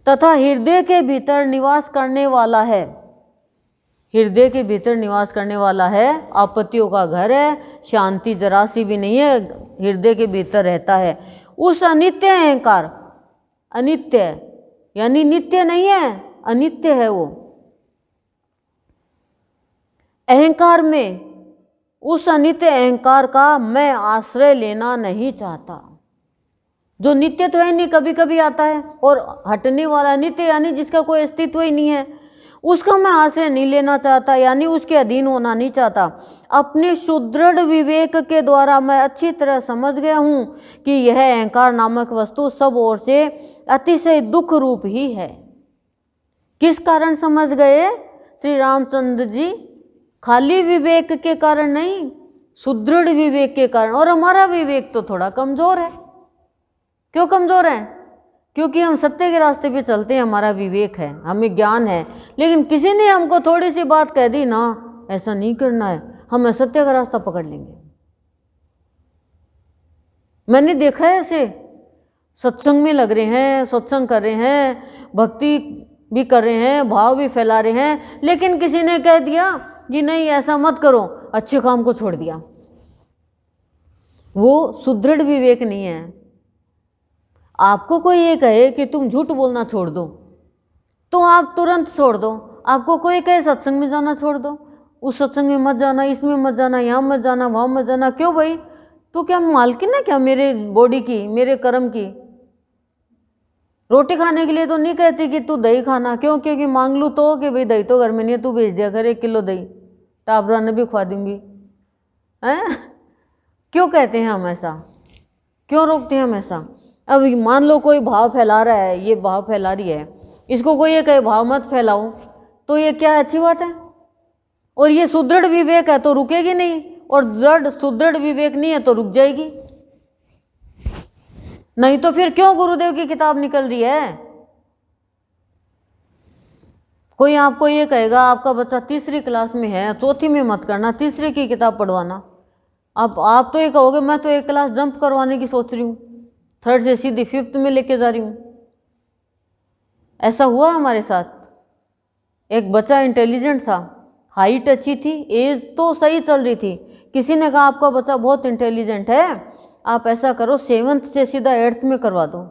तथा हृदय के भीतर निवास करने वाला है, हृदय के भीतर निवास करने वाला है, आपत्तियों का घर है, शांति जरा सी भी नहीं है, हृदय के भीतर रहता है। उस अनित्य अहंकार, अनित्य यानी नित्य नहीं है, अनित्य है वो अहंकार में, उस अनित्य अहंकार का मैं आश्रय लेना नहीं चाहता। जो नित्य तो है नहीं, कभी कभी आता है, और हटने वाला नित्य यानी जिसका कोई अस्तित्व ही नहीं है, उसका मैं आश्रय नहीं लेना चाहता, यानी उसके अधीन होना नहीं चाहता। अपने सुदृढ़ विवेक के द्वारा मैं अच्छी तरह समझ गया हूँ कि यह अहंकार नामक वस्तु सब ओर से अतिशय दुख रूप ही है। किस कारण समझ गए श्री रामचंद्र जी? खाली विवेक के कारण नहीं, सुदृढ़ विवेक के कारण। और हमारा विवेक तो थोड़ा कमजोर है। क्यों कमजोर है? क्योंकि हम सत्य के रास्ते पे चलते हैं, हमारा विवेक है, हमें ज्ञान है, लेकिन किसी ने हमको थोड़ी सी बात कह दी ना, ऐसा नहीं करना है, हम सत्य का रास्ता पकड़ लेंगे। मैंने देखा है ऐसे, सत्संग में लग रहे हैं, सत्संग कर रहे हैं, भक्ति भी कर रहे हैं, भाव भी फैला रहे हैं, लेकिन किसी ने कह दिया कि नहीं ऐसा मत करो, अच्छे काम को छोड़ दिया। वो सुदृढ़ विवेक नहीं है। आपको कोई ये कहे कि तुम झूठ बोलना छोड़ दो तो आप तुरंत छोड़ दो। आपको कोई कहे सत्संग में जाना छोड़ दो, उस सत्संग में मत जाना, इसमें मत जाना, यहाँ मत जाना, वहाँ मत जाना। क्यों भाई? तो क्या मालकिन है क्या मेरे बॉडी की, मेरे कर्म की? रोटी खाने के लिए तो नहीं कहती कि तू दही खाना। क्यों? क्योंकि मांग लूँ तो कि भाई दही तो घर में नहीं है, तू भेज दिया कर 1 किलो दही, टाबरा ने भी खवा दूंगी। हैं? क्यों कहते हैं हम ऐसा? क्यों रोकते हैं हम ऐसा? अब मान लो कोई भाव फैला रहा है, ये भाव फैला रही है, इसको कोई ये कहे भाव मत फैलाओ, तो ये क्या अच्छी बात है? और ये सुदृढ़ विवेक है तो रुकेगी नहीं, और सुदृढ़ विवेक नहीं है तो रुक जाएगी। नहीं तो फिर क्यों गुरुदेव की किताब निकल रही है? कोई आपको ये कहेगा आपका बच्चा 3री क्लास में है, 4थी में मत करना, 3री की किताब पढ़वाना। आप तो ये कहोगे मैं तो 1 क्लास जंप करवाने की सोच रही हूँ, 3rd से सीधी 5th में लेके जा रही हूँ। ऐसा हुआ हमारे साथ। एक बच्चा इंटेलिजेंट था, हाइट अच्छी थी, एज तो सही चल रही थी। किसी ने कहा आपका बच्चा बहुत इंटेलिजेंट है, आप ऐसा करो 7th से सीधा 8th में करवा दो।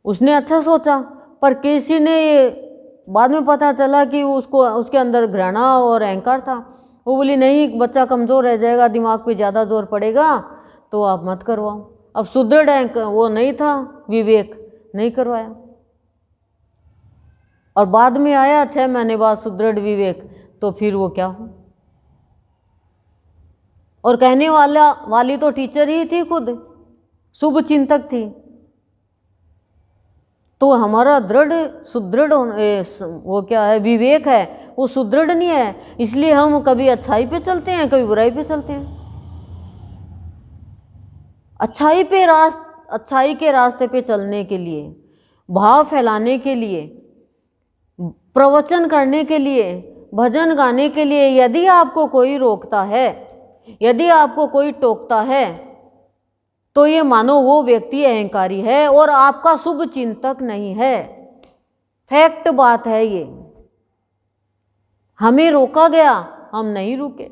उसने अच्छा सोचा, पर किसी ने ये बाद में पता चला कि उसके अंदर घृणा और अहंकार था। वो बोली नहीं, बच्चा कमज़ोर रह जाएगा, दिमाग पे ज़्यादा जोर पड़ेगा, तो आप मत करवाओ। अब सुदृढ़ वो नहीं था विवेक, नहीं करवाया। और बाद में आया 6 महीने बाद सुदृढ़ विवेक, तो फिर वो क्या हो। और कहने वाली तो टीचर ही थी, खुद शुभ चिंतक थी। तो हमारा सुदृढ़ वो क्या है, विवेक है, वो सुदृढ़ नहीं है। इसलिए हम कभी अच्छाई पे चलते हैं, कभी बुराई पे चलते हैं। अच्छाई के रास्ते पे चलने के लिए, भाव फैलाने के लिए, प्रवचन करने के लिए, भजन गाने के लिए यदि आपको कोई रोकता है, यदि आपको कोई टोकता है, तो ये मानो वो व्यक्ति अहंकारी है और आपका शुभ चिंतक नहीं है। फैक्ट बात है ये। हमें रोका गया, हम नहीं रुके।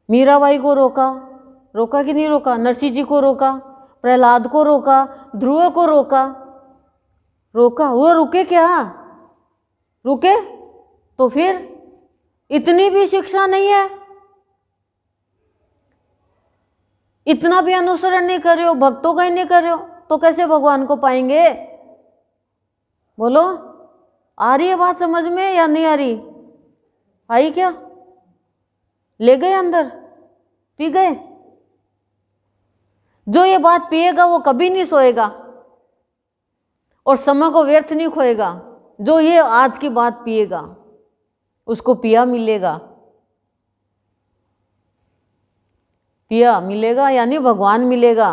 मीराबाई को रोका कि नहीं रोका? नरसिंह जी को रोका, प्रहलाद को रोका, ध्रुव को रोका। वो रुके क्या? रुके? तो फिर इतनी भी शिक्षा नहीं है, इतना भी अनुसरण नहीं कर रहे हो, भक्तों का ही नहीं कर रहे हो, तो कैसे भगवान को पाएंगे? बोलो, आ रही है बात समझ में या नहीं आ रही? आई क्या? ले गए अंदर, पी गए? जो ये बात पिएगा वो कभी नहीं सोएगा और समय को व्यर्थ नहीं खोएगा। जो ये आज की बात पिएगा उसको पिया मिलेगा, यानी भगवान मिलेगा।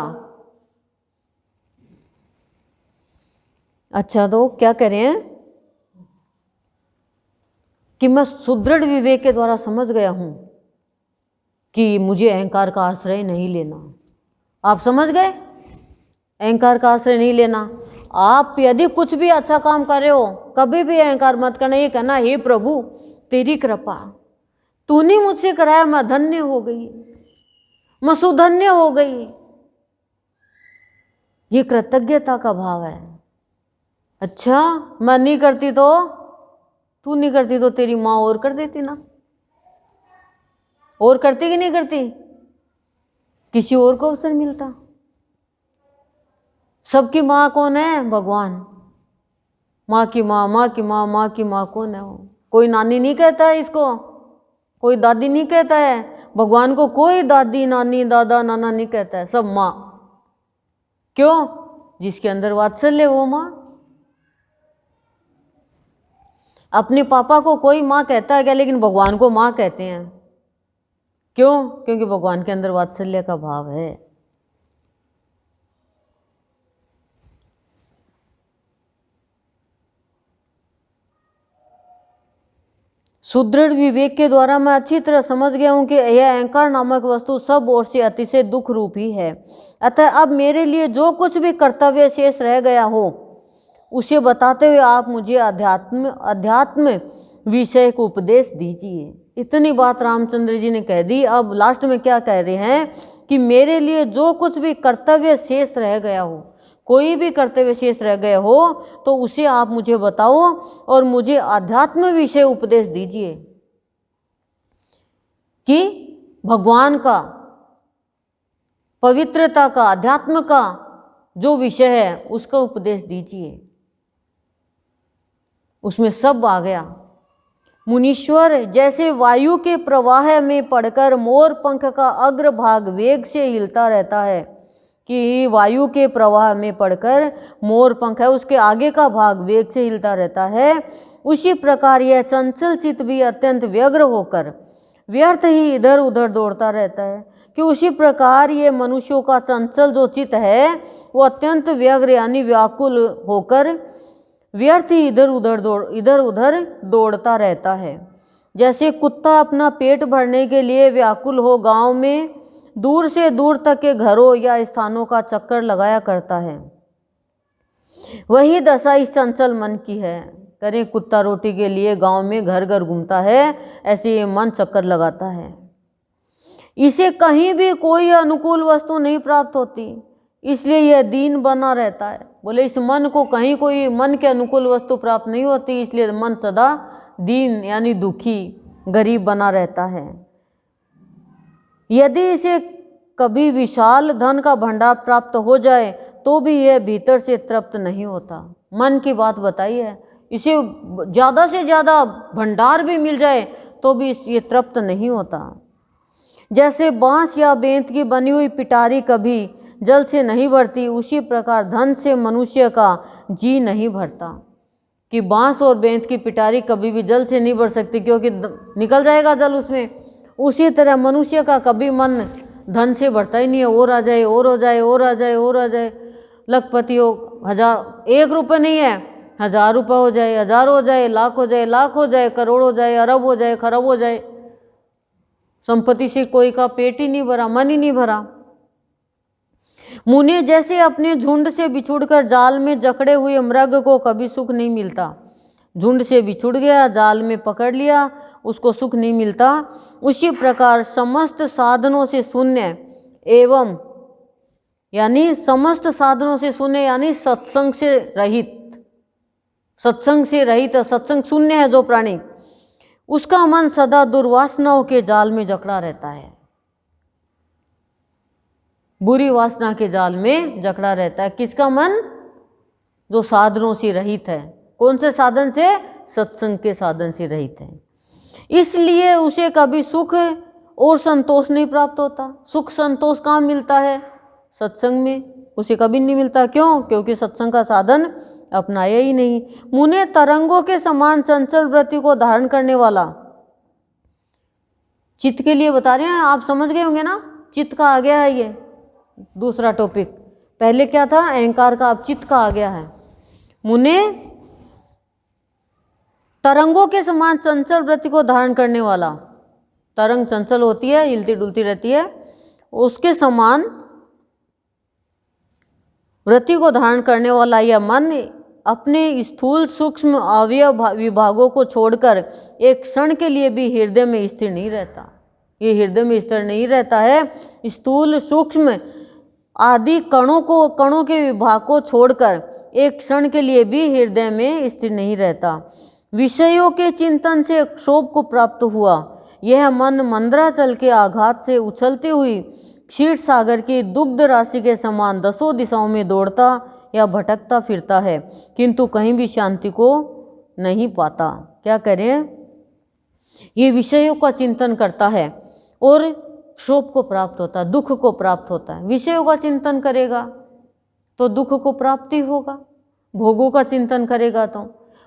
अच्छा, तो क्या करें कि मैं सुदृढ़ विवेक के द्वारा समझ गया हूं कि मुझे अहंकार का आश्रय नहीं लेना। आप समझ गए? अहंकार का आश्रय नहीं लेना। आप यदि कुछ भी अच्छा काम कर रहे हो, कभी भी अहंकार मत करना। ये कहना, हे प्रभु तेरी कृपा, तूने मुझसे कराया, मैं धन्य हो गई, मैं सुधन्य हो गई। ये कृतज्ञता का भाव है। अच्छा, मैं नहीं करती तो, तू नहीं करती तो तेरी माँ और कर देती ना। और करती कि नहीं करती? किसी और को अवसर मिलता। सबकी माँ कौन है? भगवान। माँ की माँ, माँ की माँ, माँ की माँ कौन है? वो कोई नानी नहीं कहता है इसको, कोई दादी नहीं कहता है। भगवान को कोई दादी, नानी, दादा, नाना नहीं कहता है, सब माँ। क्यों? जिसके अंदर वात्सल्य वो माँ। अपने पापा को कोई माँ कहता है क्या? लेकिन भगवान को माँ कहते हैं। क्यों? क्योंकि भगवान के अंदर वात्सल्य का भाव है। सुदृढ़ विवेक के द्वारा मैं अच्छी तरह समझ गया हूं कि यह अहंकार नामक वस्तु सब ओर से अतिशय दुख रूपी है। अतः अब मेरे लिए जो कुछ भी कर्तव्य शेष रह गया हो उसे बताते हुए आप मुझे अध्यात्म विषय को उपदेश दीजिए। इतनी बात रामचंद्र जी ने कह दी। अब लास्ट में क्या कह रहे हैं कि मेरे लिए जो कुछ भी कर्तव्य शेष रह गया हो, कोई भी कर्तव्य शेष रह गया हो तो उसे आप मुझे बताओ और मुझे आध्यात्म विषय उपदेश दीजिए कि भगवान का, पवित्रता का, अध्यात्म का जो विषय है उसका उपदेश दीजिए। उसमें सब आ गया। मुनीश्वर, जैसे वायु के प्रवाह में पड़कर मोर पंख का अग्रभाग वेग से हिलता रहता है, कि वायु के प्रवाह में पड़कर मोर पंख है उसके आगे का भाग वेग से हिलता रहता है, उसी प्रकार यह चंचल चित्त भी अत्यंत व्यग्र होकर व्यर्थ ही इधर उधर दौड़ता रहता है। कि उसी प्रकार ये मनुष्यों का चंचल जो चित्त है वो अत्यंत व्यग्र यानी व्याकुल होकर व्यर्थ ही इधर उधर दौड़ता रहता है। जैसे कुत्ता अपना पेट भरने के लिए व्याकुल हो गांव में दूर से दूर तक के घरों या स्थानों का चक्कर लगाया करता है, वही दशा इस चंचल मन की है। करें कुत्ता रोटी के लिए गांव में घर घर घूमता है, ऐसे ये मन चक्कर लगाता है। इसे कहीं भी कोई अनुकूल वस्तु नहीं प्राप्त होती, इसलिए यह दीन बना रहता है। बोले इस मन को कहीं कोई मन के अनुकूल वस्तु प्राप्त नहीं होती, इसलिए मन सदा दीन यानी दुखी गरीब बना रहता है। यदि इसे कभी विशाल धन का भंडार प्राप्त हो जाए तो भी यह भीतर से तृप्त नहीं होता। मन की बात बताई है, इसे ज़्यादा से ज़्यादा भंडार भी मिल जाए तो भी ये तृप्त नहीं होता। जैसे बांस या बेंत की बनी हुई पिटारी कभी जल से नहीं भरती, उसी प्रकार धन से मनुष्य का जी नहीं भरता। कि बांस और बेंत की पिटारी कभी भी जल से नहीं भर सकती क्योंकि निकल जाएगा जल उसमें। उसी तरह मनुष्य का कभी मन धन से भरता ही नहीं है। और आ जाए, और हो जाए, और आ जाए, और आ जाए, लखपति हो, 1 रुपये नहीं है 1000 रुपये हो जाए, 1000 हो जाए, लाख हो जाए, लाख हो जाए, करोड़ हो जाए, अरब हो जाए, खरब हो जाए। संपत्ति से कोई का पेट ही नहीं भरा, मन ही नहीं भरा। मुने जैसे अपने झुंड से बिछुड़कर जाल में जकड़े हुए मृग को कभी सुख नहीं मिलता। झुंड से बिछुड़ गया, जाल में पकड़ लिया, उसको सुख नहीं मिलता। उसी प्रकार समस्त साधनों से शून्य एवं यानी समस्त साधनों से शून्य यानी सत्संग से रहित, सत्संग से रहित, सत्संग शून्य है जो प्राणी, उसका मन सदा दुर्वासनाओं के जाल में जकड़ा रहता है। बुरी वासना के जाल में जकड़ा रहता है। किसका मन? जो साधनों से रहित है। कौन से साधन से? सत्संग के साधन से रहित है। इसलिए उसे कभी सुख और संतोष नहीं प्राप्त होता। सुख संतोष कहाँ मिलता है? सत्संग में। उसे कभी नहीं मिलता। क्यों? क्योंकि सत्संग का साधन अपनाया ही नहीं। मुने तरंगों के समान चंचल वृत्ति को धारण करने वाला, चित्त के लिए बता रहे हैं, आप समझ गए होंगे ना। चित्त का आ गया है ये दूसरा टॉपिक। पहले क्या था? अहंकार का, अब चित्त का आ गया है। मुने तरंगों के समान चंचल वृत्ति को धारण करने वाला, तरंग चंचल होती है, हिलती डुलती रहती है, उसके समान वृत्ति को धारण करने वाला यह मन अपने स्थूल सूक्ष्म अवयव विभागों को छोड़कर एक क्षण के लिए भी हृदय में स्थिर नहीं रहता। ये हृदय में स्थिर नहीं रहता है। स्थूल सूक्ष्म आदि कणों के विभाग को छोड़कर एक क्षण के लिए भी हृदय में स्थिर नहीं रहता। विषयों के चिंतन से क्षोभ को प्राप्त हुआ यह मन मंदराचल के आघात से उछलती हुई क्षीर सागर की दुग्ध राशि के समान दसों दिशाओं में दौड़ता या भटकता फिरता है, किंतु कहीं भी शांति को नहीं पाता। क्या करें? ये विषयों का चिंतन करता है और क्षोभ को प्राप्त होता है, दुख को प्राप्त होता है। विषयों का चिंतन करेगा तो दुख को प्राप्ति होगा, भोगों का चिंतन करेगा तो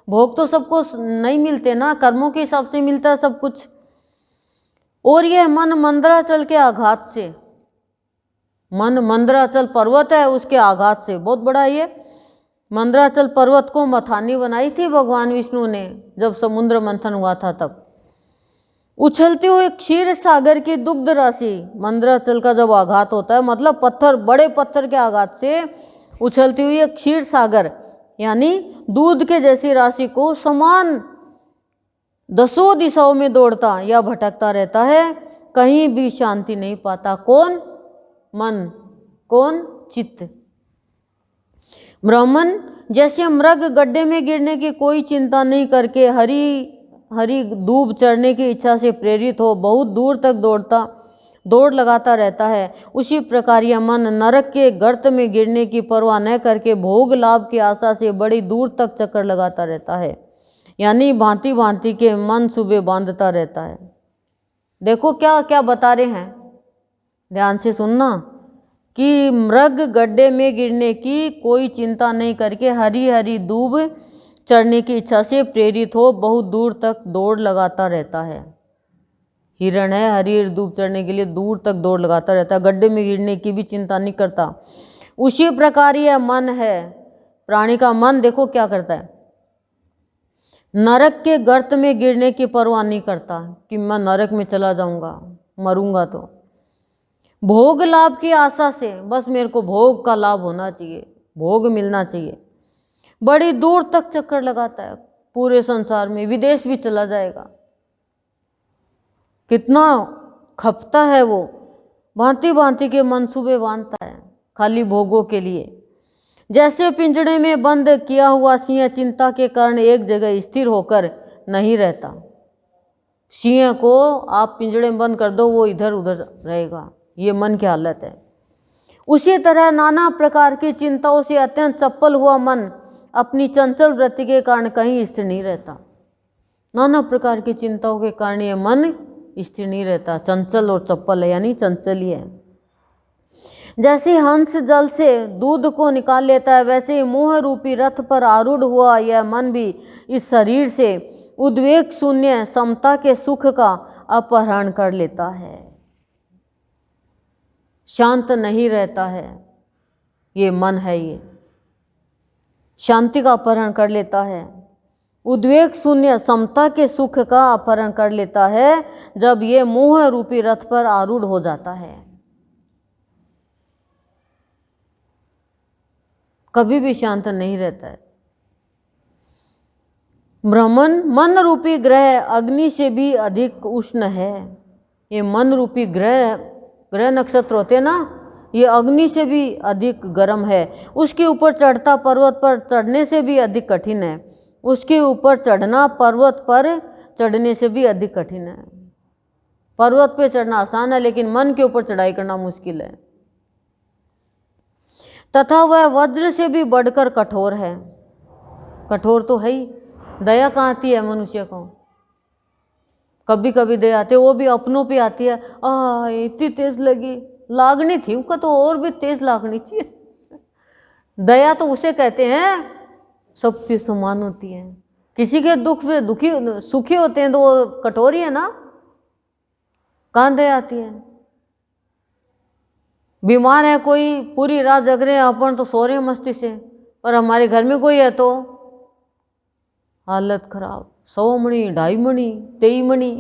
भोग तो सबको नहीं मिलते ना, कर्मों के हिसाब से मिलता है सब कुछ। और यह मन मंदराचल के आघात से, मन मंदराचल पर्वत है उसके आघात से, बहुत बड़ा ये मंदराचल पर्वत को मथानी बनाई थी भगवान विष्णु ने जब समुद्र मंथन हुआ था तब। उछलते हुए क्षीर सागर की दुग्ध राशि, मंदराचल का जब आघात होता है मतलब पत्थर, बड़े पत्थर के आघात से उछलती हुई क्षीर सागर यानी दूध के जैसी राशि को समान दसों दिशाओं में दौड़ता या भटकता रहता है, कहीं भी शांति नहीं पाता। कौन? मन। कौन? चित्त। ब्राह्मण जैसे मृग गड्ढे में गिरने की कोई चिंता नहीं करके हरी हरी दूब चढ़ने की इच्छा से प्रेरित हो बहुत दूर तक दौड़ लगाता रहता है, उसी प्रकार यह मन नरक के गर्त में गिरने की परवाह न करके भोग लाभ की आशा से बड़ी दूर तक चक्कर लगाता रहता है। यानी भांति भांति के मन सुबह बांधता रहता है। देखो क्या क्या बता रहे हैं, ध्यान से सुनना कि मृग गड्ढे में गिरने की कोई चिंता नहीं करके हरी हरी दूब चढ़ने की इच्छा से प्रेरित हो बहुत दूर तक दौड़ लगाता रहता है। हिरण है, हरी हरी दूब चढ़ने के लिए दूर तक दौड़ लगाता रहता है, गड्ढे में गिरने की भी चिंता नहीं करता। उसी प्रकार यह मन है, प्राणी का मन देखो क्या करता है, नरक के गर्त में गिरने की परवाह नहीं करता कि मैं नरक में चला जाऊंगा, मरूंगा तो। भोग लाभ की आशा से, बस मेरे को भोग का लाभ होना चाहिए, भोग मिलना चाहिए, बड़ी दूर तक चक्कर लगाता है पूरे संसार में, विदेश भी चला जाएगा। कितना खपता है वो, भांति भांति के मंसूबे बांधता है खाली भोगों के लिए। जैसे पिंजड़े में बंद किया हुआ सिंह चिंता के कारण एक जगह स्थिर होकर नहीं रहता। सिंह को आप पिंजड़े में बंद कर दो, वो इधर उधर रहेगा, ये मन की हालत है। उसी तरह नाना प्रकार की चिंताओं से अत्यंत चप्पल हुआ मन अपनी चंचल वृत्ति के कारण कहीं स्थिर नहीं रहता। नाना प्रकार की चिंताओं के कारण ये मन स्थिर नहीं रहता, चंचल और चप्पल है, यानी चंचल ही है। जैसे हंस जल से दूध को निकाल लेता है, वैसे ही मोह रूपी रथ पर आरूढ़ हुआ यह मन भी इस शरीर से उद्वेग शून्य समता के सुख का अपहरण कर लेता है। शांत नहीं रहता है, ये मन है, ये शांति का अपहरण कर लेता है, उद्वेग शून्य समता के सुख का अपहरण कर लेता है जब ये मोह रूपी रथ पर आरूढ़ हो जाता है। कभी भी शांत नहीं रहता है। ब्राह्मण मन रूपी ग्रह अग्नि से भी अधिक उष्ण है। ये मन रूपी ग्रह नक्षत्र होते हैं ना, ये अग्नि से भी अधिक गर्म है। उसके ऊपर चढ़ता पर्वत पर चढ़ने से भी अधिक कठिन है। उसके ऊपर चढ़ना पर्वत पर चढ़ने से भी अधिक कठिन है। पर्वत पे चढ़ना आसान है, लेकिन मन के ऊपर चढ़ाई करना मुश्किल है। तथा वह वज्र से भी बढ़कर कठोर है। कठोर तो है ही, दया कहाँ आती है मनुष्य को? कभी कभी दया आती है, वो भी अपनों पे आती है। इतनी तेज लगी, लागनी थी उसका तो और भी तेज लागनी चाहिए। दया तो उसे कहते हैं सबकी समान होती है। किसी के दुख पे दुखी सुखी होते हैं तो वो कठोर ही है ना, कहाँ दया आती है? बीमार है कोई, पूरी रात जग रहे हैं, अपन तो सो रहे हैं मस्ती से, पर हमारे घर में कोई है तो हालत खराब, 100 मणि 2.5 मणि 23 मणि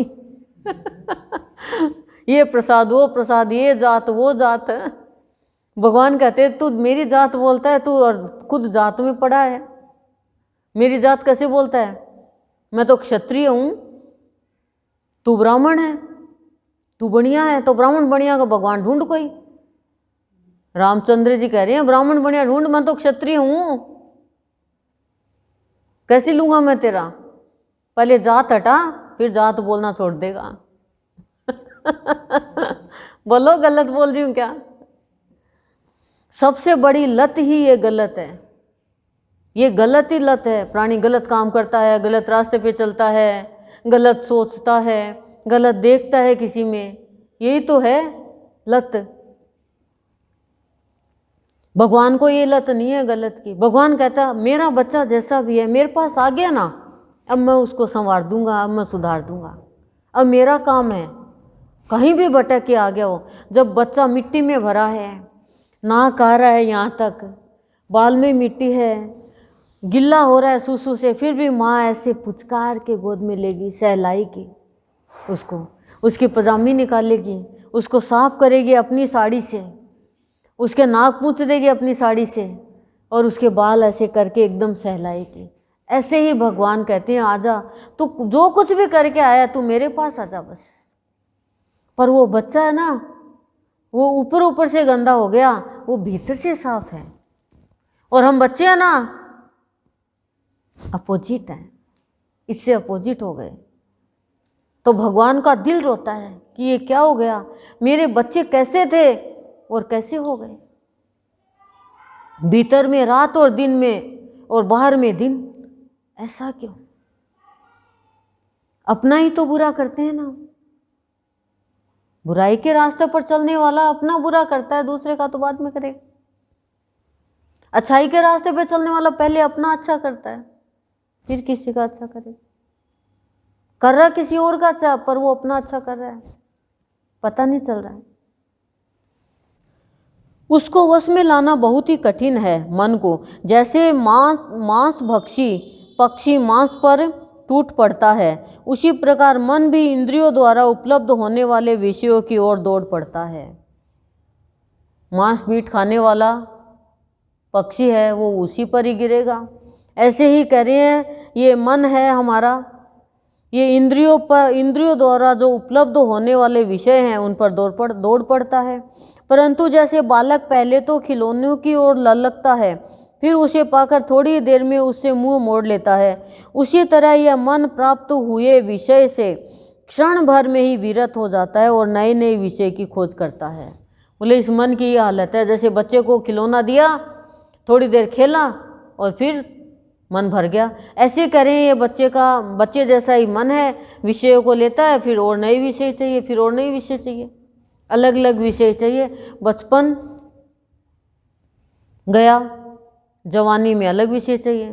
ये प्रसाद वो प्रसाद, ये जात वो जात। भगवान कहते तू मेरी जात बोलता है, तू और खुद जात में पड़ा है। मेरी जात कैसे बोलता है? मैं तो क्षत्रिय हूं, तू ब्राह्मण है, तू बढ़िया है, तो ब्राह्मण बढ़िया का भगवान ढूंढ कोई। रामचंद्र जी कह रहे हैं ब्राह्मण बढ़िया ढूंढ, मैं तो क्षत्रिय हूं, कैसे लूंगा मैं तेरा? पहले जात हटा, फिर जात बोलना छोड़ देगा। बोलो गलत बोल रही हूं क्या? सबसे बड़ी लत ही ये गलत है, ये गलत ही लत है। प्राणी गलत काम करता है, गलत रास्ते पे चलता है, गलत सोचता है, गलत देखता है किसी में, यही तो है लत। भगवान को ये लत नहीं है गलत की। भगवान कहता मेरा बच्चा जैसा भी है मेरे पास आ गया ना, अब मैं उसको संवार दूंगा, अब मैं सुधार दूंगा, अब मेरा काम है। कहीं भी भटक के आ गया हो, जब बच्चा मिट्टी में भरा है, नाक आ रहा है यहाँ तक, बाल में मिट्टी है, गिल्ला हो रहा है सूसू से, फिर भी माँ ऐसे पुचकार के गोद में लेगी, सहलाएगी उसको, उसकी पजामी निकालेगी, उसको साफ करेगी अपनी साड़ी से, उसके नाक पूछ देगी अपनी साड़ी से, और उसके बाल ऐसे करके एकदम सहलाएगी। ऐसे ही भगवान कहते हैं आजा, तू जो कुछ भी करके आया तू मेरे पास आजा बस। पर वो बच्चा है ना, वो ऊपर ऊपर से गंदा हो गया, वो भीतर से साफ है। और हम बच्चे हैं ना, अपोजिट हैं, इससे अपोजिट हो गए। तो भगवान का दिल रोता है कि ये क्या हो गया, मेरे बच्चे कैसे थे और कैसे हो गए, भीतर में रात और दिन में और बाहर में दिन, ऐसा क्यों? अपना ही तो बुरा करते हैं ना। बुराई के रास्ते पर चलने वाला अपना बुरा करता है, दूसरे का तो बाद में करेगा। अच्छाई के रास्ते पर चलने वाला पहले अपना अच्छा करता है, फिर किसी का अच्छा करेगा। कर रहा किसी और का अच्छा, पर वो अपना अच्छा कर रहा है, पता नहीं चल रहा है। उसको वश में लाना बहुत ही कठिन है मन को। जैसे मांस भक्षी पक्षी मांस पर टूट पड़ता है, उसी प्रकार मन भी इंद्रियों द्वारा उपलब्ध होने वाले विषयों की ओर दौड़ पड़ता है। मांस मीट खाने वाला पक्षी है, वो उसी पर ही गिरेगा। ऐसे ही कह रहे हैं, ये मन है हमारा, ये इंद्रियों द्वारा जो उपलब्ध होने वाले विषय हैं उन पर दौड़ पड़ता है। परंतु जैसे बालक पहले तो खिलौनों की ओर ललकता है, फिर उसे पाकर थोड़ी देर में उससे मुंह मोड़ लेता है, उसी तरह यह मन प्राप्त हुए विषय से क्षण भर में ही विरत हो जाता है और नए नए विषय की खोज करता है। बोले इस मन की यह हालत है। जैसे बच्चे को खिलौना दिया, थोड़ी देर खेला और फिर मन भर गया। ऐसे करें, ये बच्चे जैसा ही मन है, विषयों को लेता है, फिर और नए विषय चाहिए, फिर और नए विषय चाहिए, अलग अलग विषय चाहिए। बचपन गया, जवानी में अलग विषय चाहिए,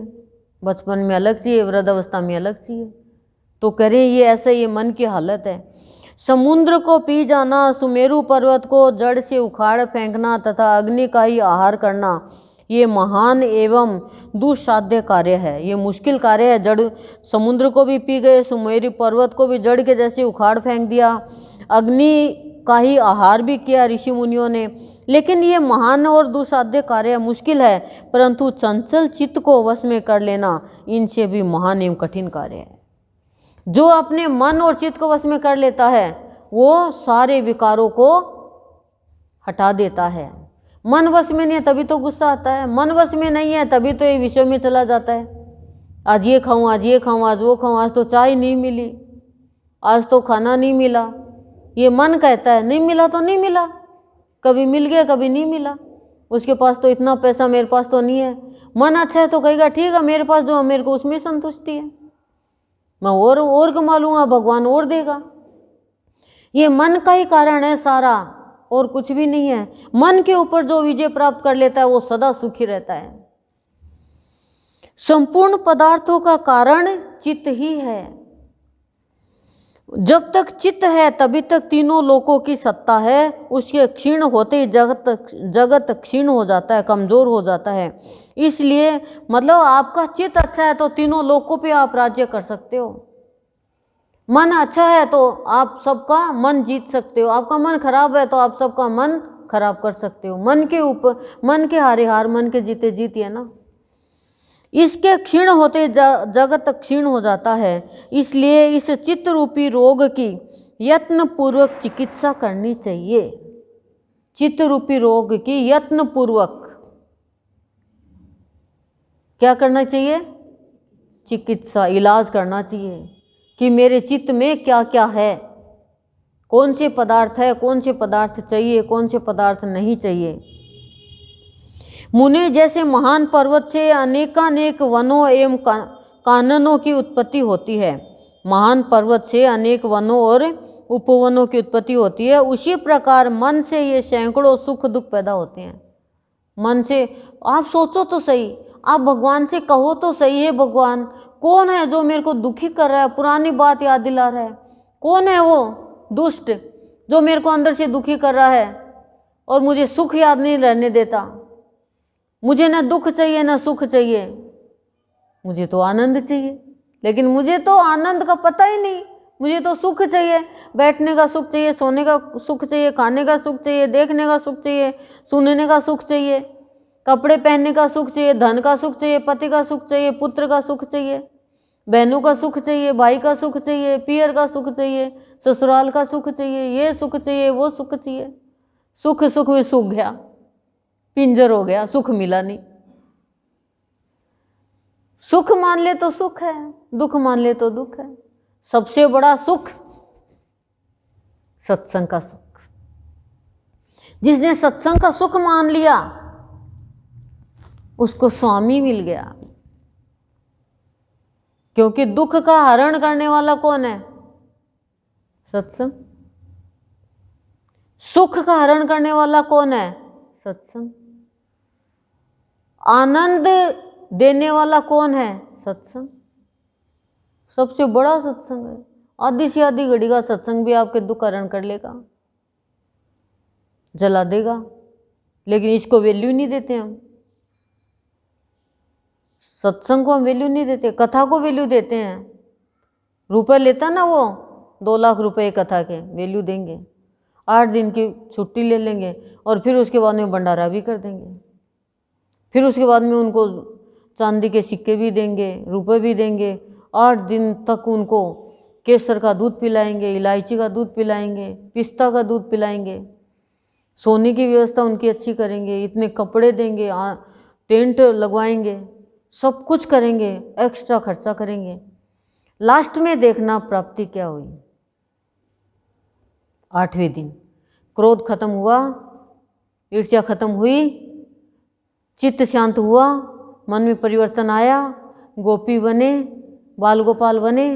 बचपन में अलग चाहिए, वृद्धावस्था में अलग चाहिए। तो करें ये ऐसा, ये मन की हालत है। समुद्र को पी जाना, सुमेरु पर्वत को जड़ से उखाड़ फेंकना तथा अग्नि का ही आहार करना, ये महान एवं दुस्साध्य कार्य है। ये मुश्किल कार्य है। जड़ समुद्र को भी पी गए, सुमेरु पर्वत को भी जड़ के जैसे उखाड़ फेंक दिया, अग्नि का ही आहार भी किया ऋषि मुनियों ने। लेकिन ये महान और दुस्साध्य कार्य मुश्किल है, परंतु चंचल चित्त को वश में कर लेना इनसे भी महान एवं कठिन कार्य है। जो अपने मन और चित्त को वश में कर लेता है वो सारे विकारों को हटा देता है। मन वश में नहीं है तभी तो गुस्सा आता है, मन वश में नहीं है तभी तो ये विषय में चला जाता है। आज ये खाऊं, आज ये खाऊं, आज वो खाऊं, आज तो चाय नहीं मिली, आज तो खाना नहीं मिला। ये मन कहता है नहीं मिला तो नहीं मिला, कभी मिल गया कभी नहीं मिला। उसके पास तो इतना पैसा, मेरे पास तो नहीं है। मन अच्छा है तो कहेगा ठीक है, मेरे पास जो है मेरे को उसमें संतुष्टि है, मैं और कमा लूँगा, भगवान और देगा। ये मन का ही कारण है सारा, और कुछ भी नहीं है। मन के ऊपर जो विजय प्राप्त कर लेता है वो सदा सुखी रहता है। संपूर्ण पदार्थों का कारण चित्त ही है। जब तक चित्त है तभी तक तीनों लोकों की सत्ता है। उसके क्षीण होते ही जगत क्षीण हो जाता है, कमजोर हो जाता है। इसलिए मतलब आपका चित्त अच्छा है तो तीनों लोकों पे आप राज्य कर सकते हो। मन अच्छा है तो आप सबका मन जीत सकते हो, आपका मन खराब है तो आप सबका मन खराब कर सकते हो। मन के ऊपर, मन के हारे हार, मन के जीते जीत है ना। इसके क्षीण होते जगत क्षीण हो जाता है। इसलिए इस चित्त रूपी रोग की यत्न पूर्वक चिकित्सा करनी चाहिए। चित्त रूपी रोग की यत्न पूर्वक क्या करना चाहिए? चिकित्सा, इलाज करना चाहिए कि मेरे चित्त में क्या क्या है, कौन से पदार्थ है, कौन से पदार्थ चाहिए, कौन से पदार्थ नहीं चाहिए। मुनि जैसे महान पर्वत से अनेकानेक वनों एवं काननों की उत्पत्ति होती है। महान पर्वत से अनेक वनों और उपवनों की उत्पत्ति होती है, उसी प्रकार मन से ये सैकड़ों सुख दुख पैदा होते हैं। मन से आप सोचो तो सही, आप भगवान से कहो तो सही है, भगवान कौन है जो मेरे को दुखी कर रहा है, पुरानी बात याद दिला रहा है? कौन है वो दुष्ट जो मेरे को अंदर से दुखी कर रहा है और मुझे सुख याद नहीं रहने देता? मुझे ना दुख चाहिए ना सुख चाहिए, मुझे तो आनंद चाहिए। लेकिन मुझे तो आनंद का पता ही नहीं, मुझे तो सुख चाहिए। बैठने का सुख चाहिए, सोने का सुख चाहिए, खाने का सुख चाहिए, देखने का सुख चाहिए, सुनने का सुख चाहिए, कपड़े पहनने का सुख चाहिए, धन का सुख चाहिए, पति का सुख चाहिए, पुत्र का सुख चाहिए, बहनों का सुख चाहिए, भाई का सुख चाहिए, पियर का सुख चाहिए, ससुराल का सुख चाहिए, ये सुख चाहिए, वो सुख चाहिए। सुख सुख में सूख गया, पिंजर हो गया, सुख मिला नहीं। सुख मान ले तो सुख है, दुख मान ले तो दुख है। सबसे बड़ा सुख सत्संग का सुख। जिसने सत्संग का सुख मान लिया उसको स्वामी मिल गया। क्योंकि दुख का हरण करने वाला कौन है? सत्संग। सुख का हरण करने वाला कौन है? सत्संग। आनंद देने वाला कौन है? सत्संग। सबसे बड़ा सत्संग है। आधी से आधी घड़ी का सत्संग भी आपके दुख हरण कर लेगा, जला देगा, लेकिन इसको वैल्यू नहीं देते हम। सत्संग को हम वैल्यू नहीं देते, कथा को वैल्यू देते हैं। रुपए लेता ना वो 2 लाख रुपए कथा के, वैल्यू देंगे। 8 दिन की छुट्टी ले लेंगे और फिर उसके बाद में भंडारा भी कर देंगे। फिर उसके बाद में उनको चांदी के सिक्के भी देंगे, रुपए भी देंगे। 8 दिन तक उनको केसर का दूध पिलाएंगे, इलायची का दूध पिलाएंगे, पिस्ता का दूध पिलाएंगे, सोने की व्यवस्था उनकी अच्छी करेंगे, इतने कपड़े देंगे, टेंट लगवाएंगे, सब कुछ करेंगे, एक्स्ट्रा खर्चा करेंगे। लास्ट में देखना प्राप्ति क्या हुई। 8वें दिन क्रोध खत्म हुआ, ईर्ष्या खत्म हुई, चित्त शांत हुआ, मन में परिवर्तन आया, गोपी बने, बाल गोपाल बने,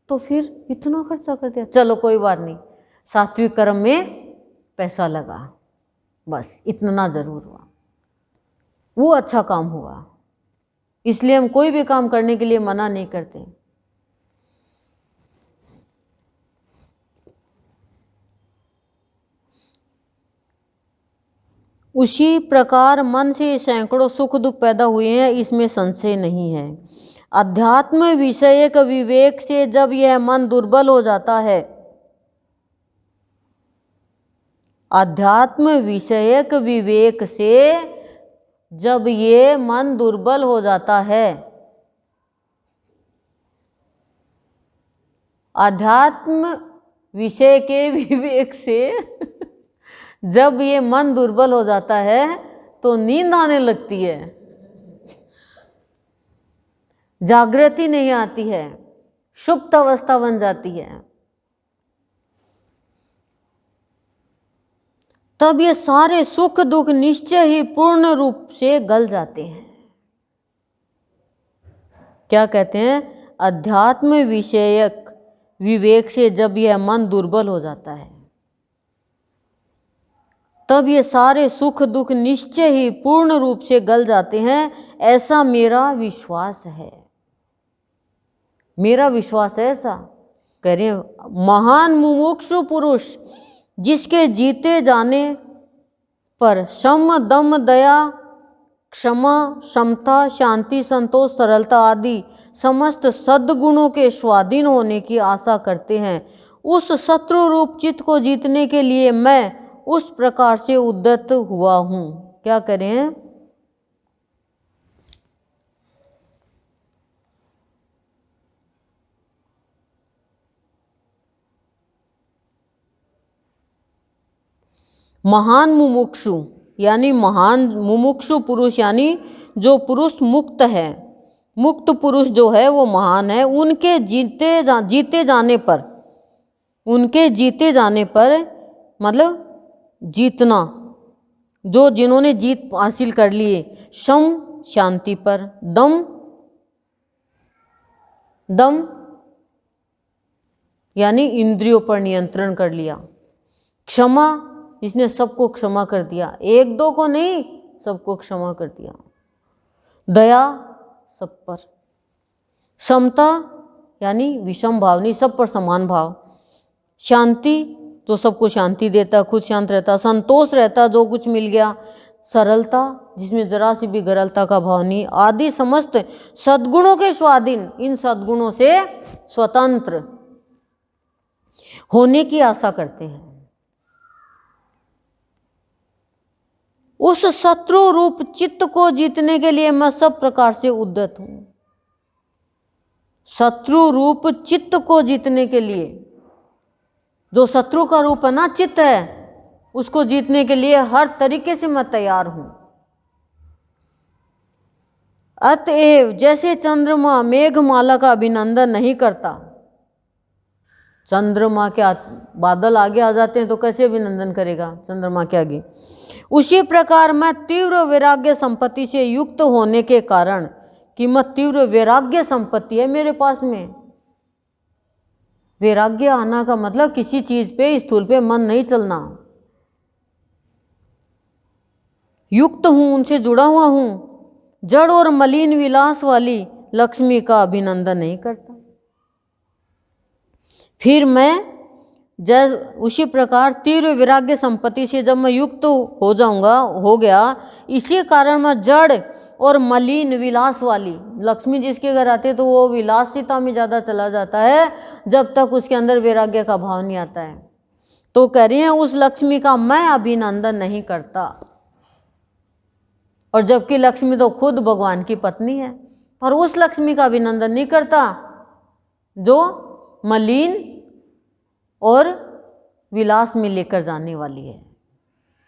तो फिर इतना खर्चा कर दिया। चलो कोई बात नहीं, सात्विक कर्म में पैसा लगा, बस इतना जरूर हुआ, वो अच्छा काम हुआ। इसलिए हम कोई भी काम करने के लिए मना नहीं करते। उसी प्रकार मन से सैकड़ों सुख दुख पैदा हुए हैं, इसमें संशय नहीं है। अध्यात्म विषयक विवेक से जब यह मन दुर्बल हो जाता है, अध्यात्म विषयक विवेक से जब ये मन दुर्बल हो जाता है, अध्यात्म विषय के विवेक से जब ये मन दुर्बल हो जाता है तो नींद आने लगती है, जागृति नहीं आती है, सुप्त अवस्था बन जाती है। तब ये सारे सुख दुख निश्चय ही पूर्ण रूप से गल जाते हैं। क्या कहते हैं? अध्यात्म विषयक विवेक से जब यह मन दुर्बल हो जाता है, तब ये सारे सुख दुख निश्चय ही पूर्ण रूप से गल जाते हैं, ऐसा मेरा विश्वास है। मेरा विश्वास है ऐसा। कह रहे हैं महान मुमुक्षु पुरुष जिसके जीते जाने पर सम दम दया क्षमा समता शांति संतोष सरलता आदि समस्त सद्गुणों के स्वाधीन होने की आशा करते हैं, उस शत्रु रूप चित्त को जीतने के लिए मैं उस प्रकार से उद्यत हुआ हूँ। क्या करें? महान मुमुक्षु यानी महान मुमुक्षु पुरुष, यानी जो पुरुष मुक्त है, मुक्त पुरुष जो है वो महान है। उनके जीते जाने पर, उनके जीते जाने पर मतलब जीतना, जो जिन्होंने जीत हासिल कर लिए, शम शांति पर, दम यानी इंद्रियों पर नियंत्रण कर लिया, क्षमा जिसने सबको क्षमा कर दिया, एक दो को नहीं सबको क्षमा कर दिया, दया सब पर, समता यानी विषम भाव नहीं, सब पर समान भाव, शांति तो सबको शांति देता, खुद शांत रहता, संतोष रहता जो कुछ मिल गया, सरलता जिसमें जरा सी भी गरलता का भाव नहीं, आदि समस्त सद्गुणों के स्वाधीन, इन सद्गुणों से स्वतंत्र होने की आशा करते हैं। उस शत्रु रूप चित्त को जीतने के लिए मैं सब प्रकार से उद्यत हूं। शत्रु रूप चित्त को जीतने के लिए, जो शत्रु का रूप है ना चित्त है, उसको जीतने के लिए हर तरीके से मैं तैयार हूं। अतएव जैसे चंद्रमा मेघमाला का अभिनंदन नहीं करता, चंद्रमा के बादल आगे आ जाते हैं तो कैसे अभिनंदन करेगा चंद्रमा के आगे, उसी प्रकार मैं तीव्र वैराग्य संपत्ति से युक्त होने के कारण, कि मैं तीव्र वैराग्य संपत्ति है मेरे पास में। वैराग्य आना का मतलब किसी चीज पे, स्थूल पे मन नहीं चलना। युक्त हूं, उनसे जुड़ा हुआ हूं, जड़ और मलिन विलास वाली लक्ष्मी का अभिनंदन नहीं करता। फिर मैं उसी प्रकार तीव्र वैराग्य संपत्ति से जब मैं युक्त हो जाऊंगा, हो गया, इसी कारण मैं जड़ और मलिन विलास वाली, लक्ष्मी जिसके घर आते तो वो विलासिता में ज़्यादा चला जाता है जब तक उसके अंदर वैराग्य का भाव नहीं आता है। तो कह रही हैं उस लक्ष्मी का मैं अभिनंदन नहीं करता। और जबकि लक्ष्मी तो खुद भगवान की पत्नी है, पर उस लक्ष्मी का अभिनंदन नहीं करता जो मलिन और विलास में लेकर जाने वाली है,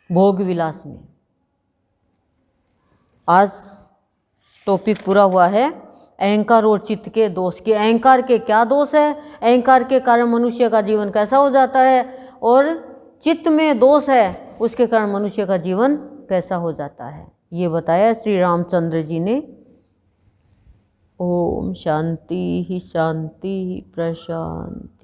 भोग विलास में। आज टॉपिक पूरा हुआ है अहंकार और चित्त के दोष के। अहंकार के क्या दोष है, अहंकार के कारण मनुष्य का जीवन कैसा हो जाता है, और चित्त में दोष है उसके कारण मनुष्य का जीवन कैसा हो जाता है, ये बताया श्री रामचंद्र जी ने। ओम शांति ही शांति प्रशांति।